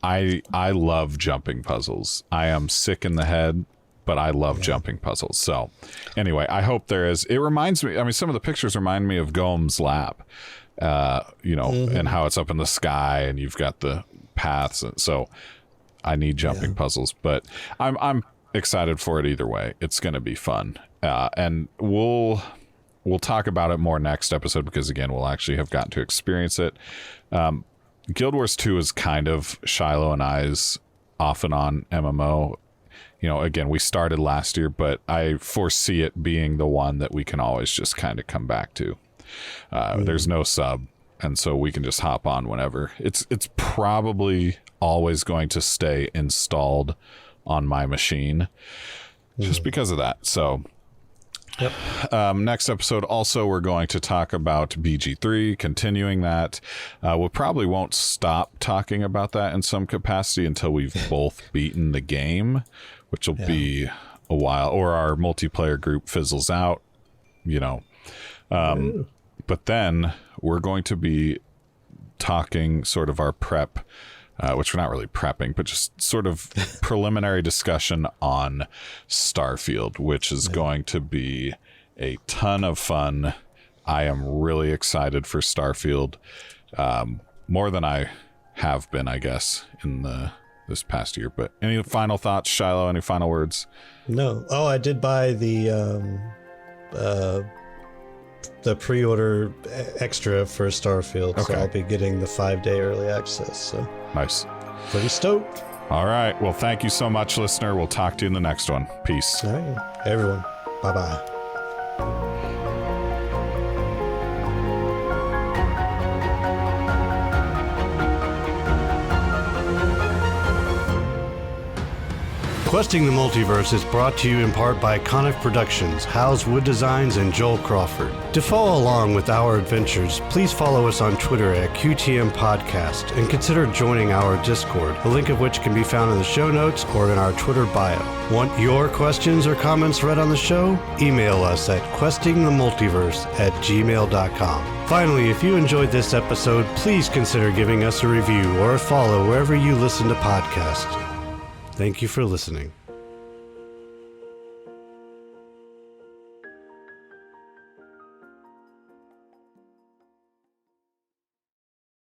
I love jumping puzzles. I am sick in the head, but I love jumping puzzles. So anyway, I hope there is. It reminds me, I mean, some of the pictures remind me of Goem's Lab, and how it's up in the sky and you've got the paths. So I need jumping puzzles, but I'm excited for it either way. It's going to be fun. And we'll talk about it more next episode because, again, we'll actually have gotten to experience it. Guild Wars 2 is kind of Shiloh and I's off and on MMO. Again, we started last year, but I foresee it being the one that we can always just kind of come back to. There's no sub, and so we can just hop on whenever. It's probably always going to stay installed on my machine just because of that. So next episode also we're going to talk about BG3, continuing that. We probably won't stop talking about that in some capacity until we've both beaten the game, which will be a while, or our multiplayer group fizzles out, but then we're going to be talking sort of our prep, which we're not really prepping, but just sort of preliminary discussion on Starfield, which is going to be a ton of fun. I am really excited for Starfield, more than I have been, I guess, in this past year. But any final thoughts, Shiloh? Any final words? No. Oh, I did buy the pre-order extra for Starfield, so I'll be getting the 5-day early access. So nice. Pretty stoked. All right. Well, thank you so much, listener. We'll talk to you in the next one. Peace. All right, everyone. Bye-bye. Questing the Multiverse is brought to you in part by Conic Productions, House Wood Designs, and Joel Crawford. To follow along with our adventures, please follow us on Twitter at QTM Podcast and consider joining our Discord, a link of which can be found in the show notes or in our Twitter bio. Want your questions or comments read on the show? Email us at questingthemultiverse@gmail.com. Finally, if you enjoyed this episode, please consider giving us a review or a follow wherever you listen to podcasts. Thank you for listening.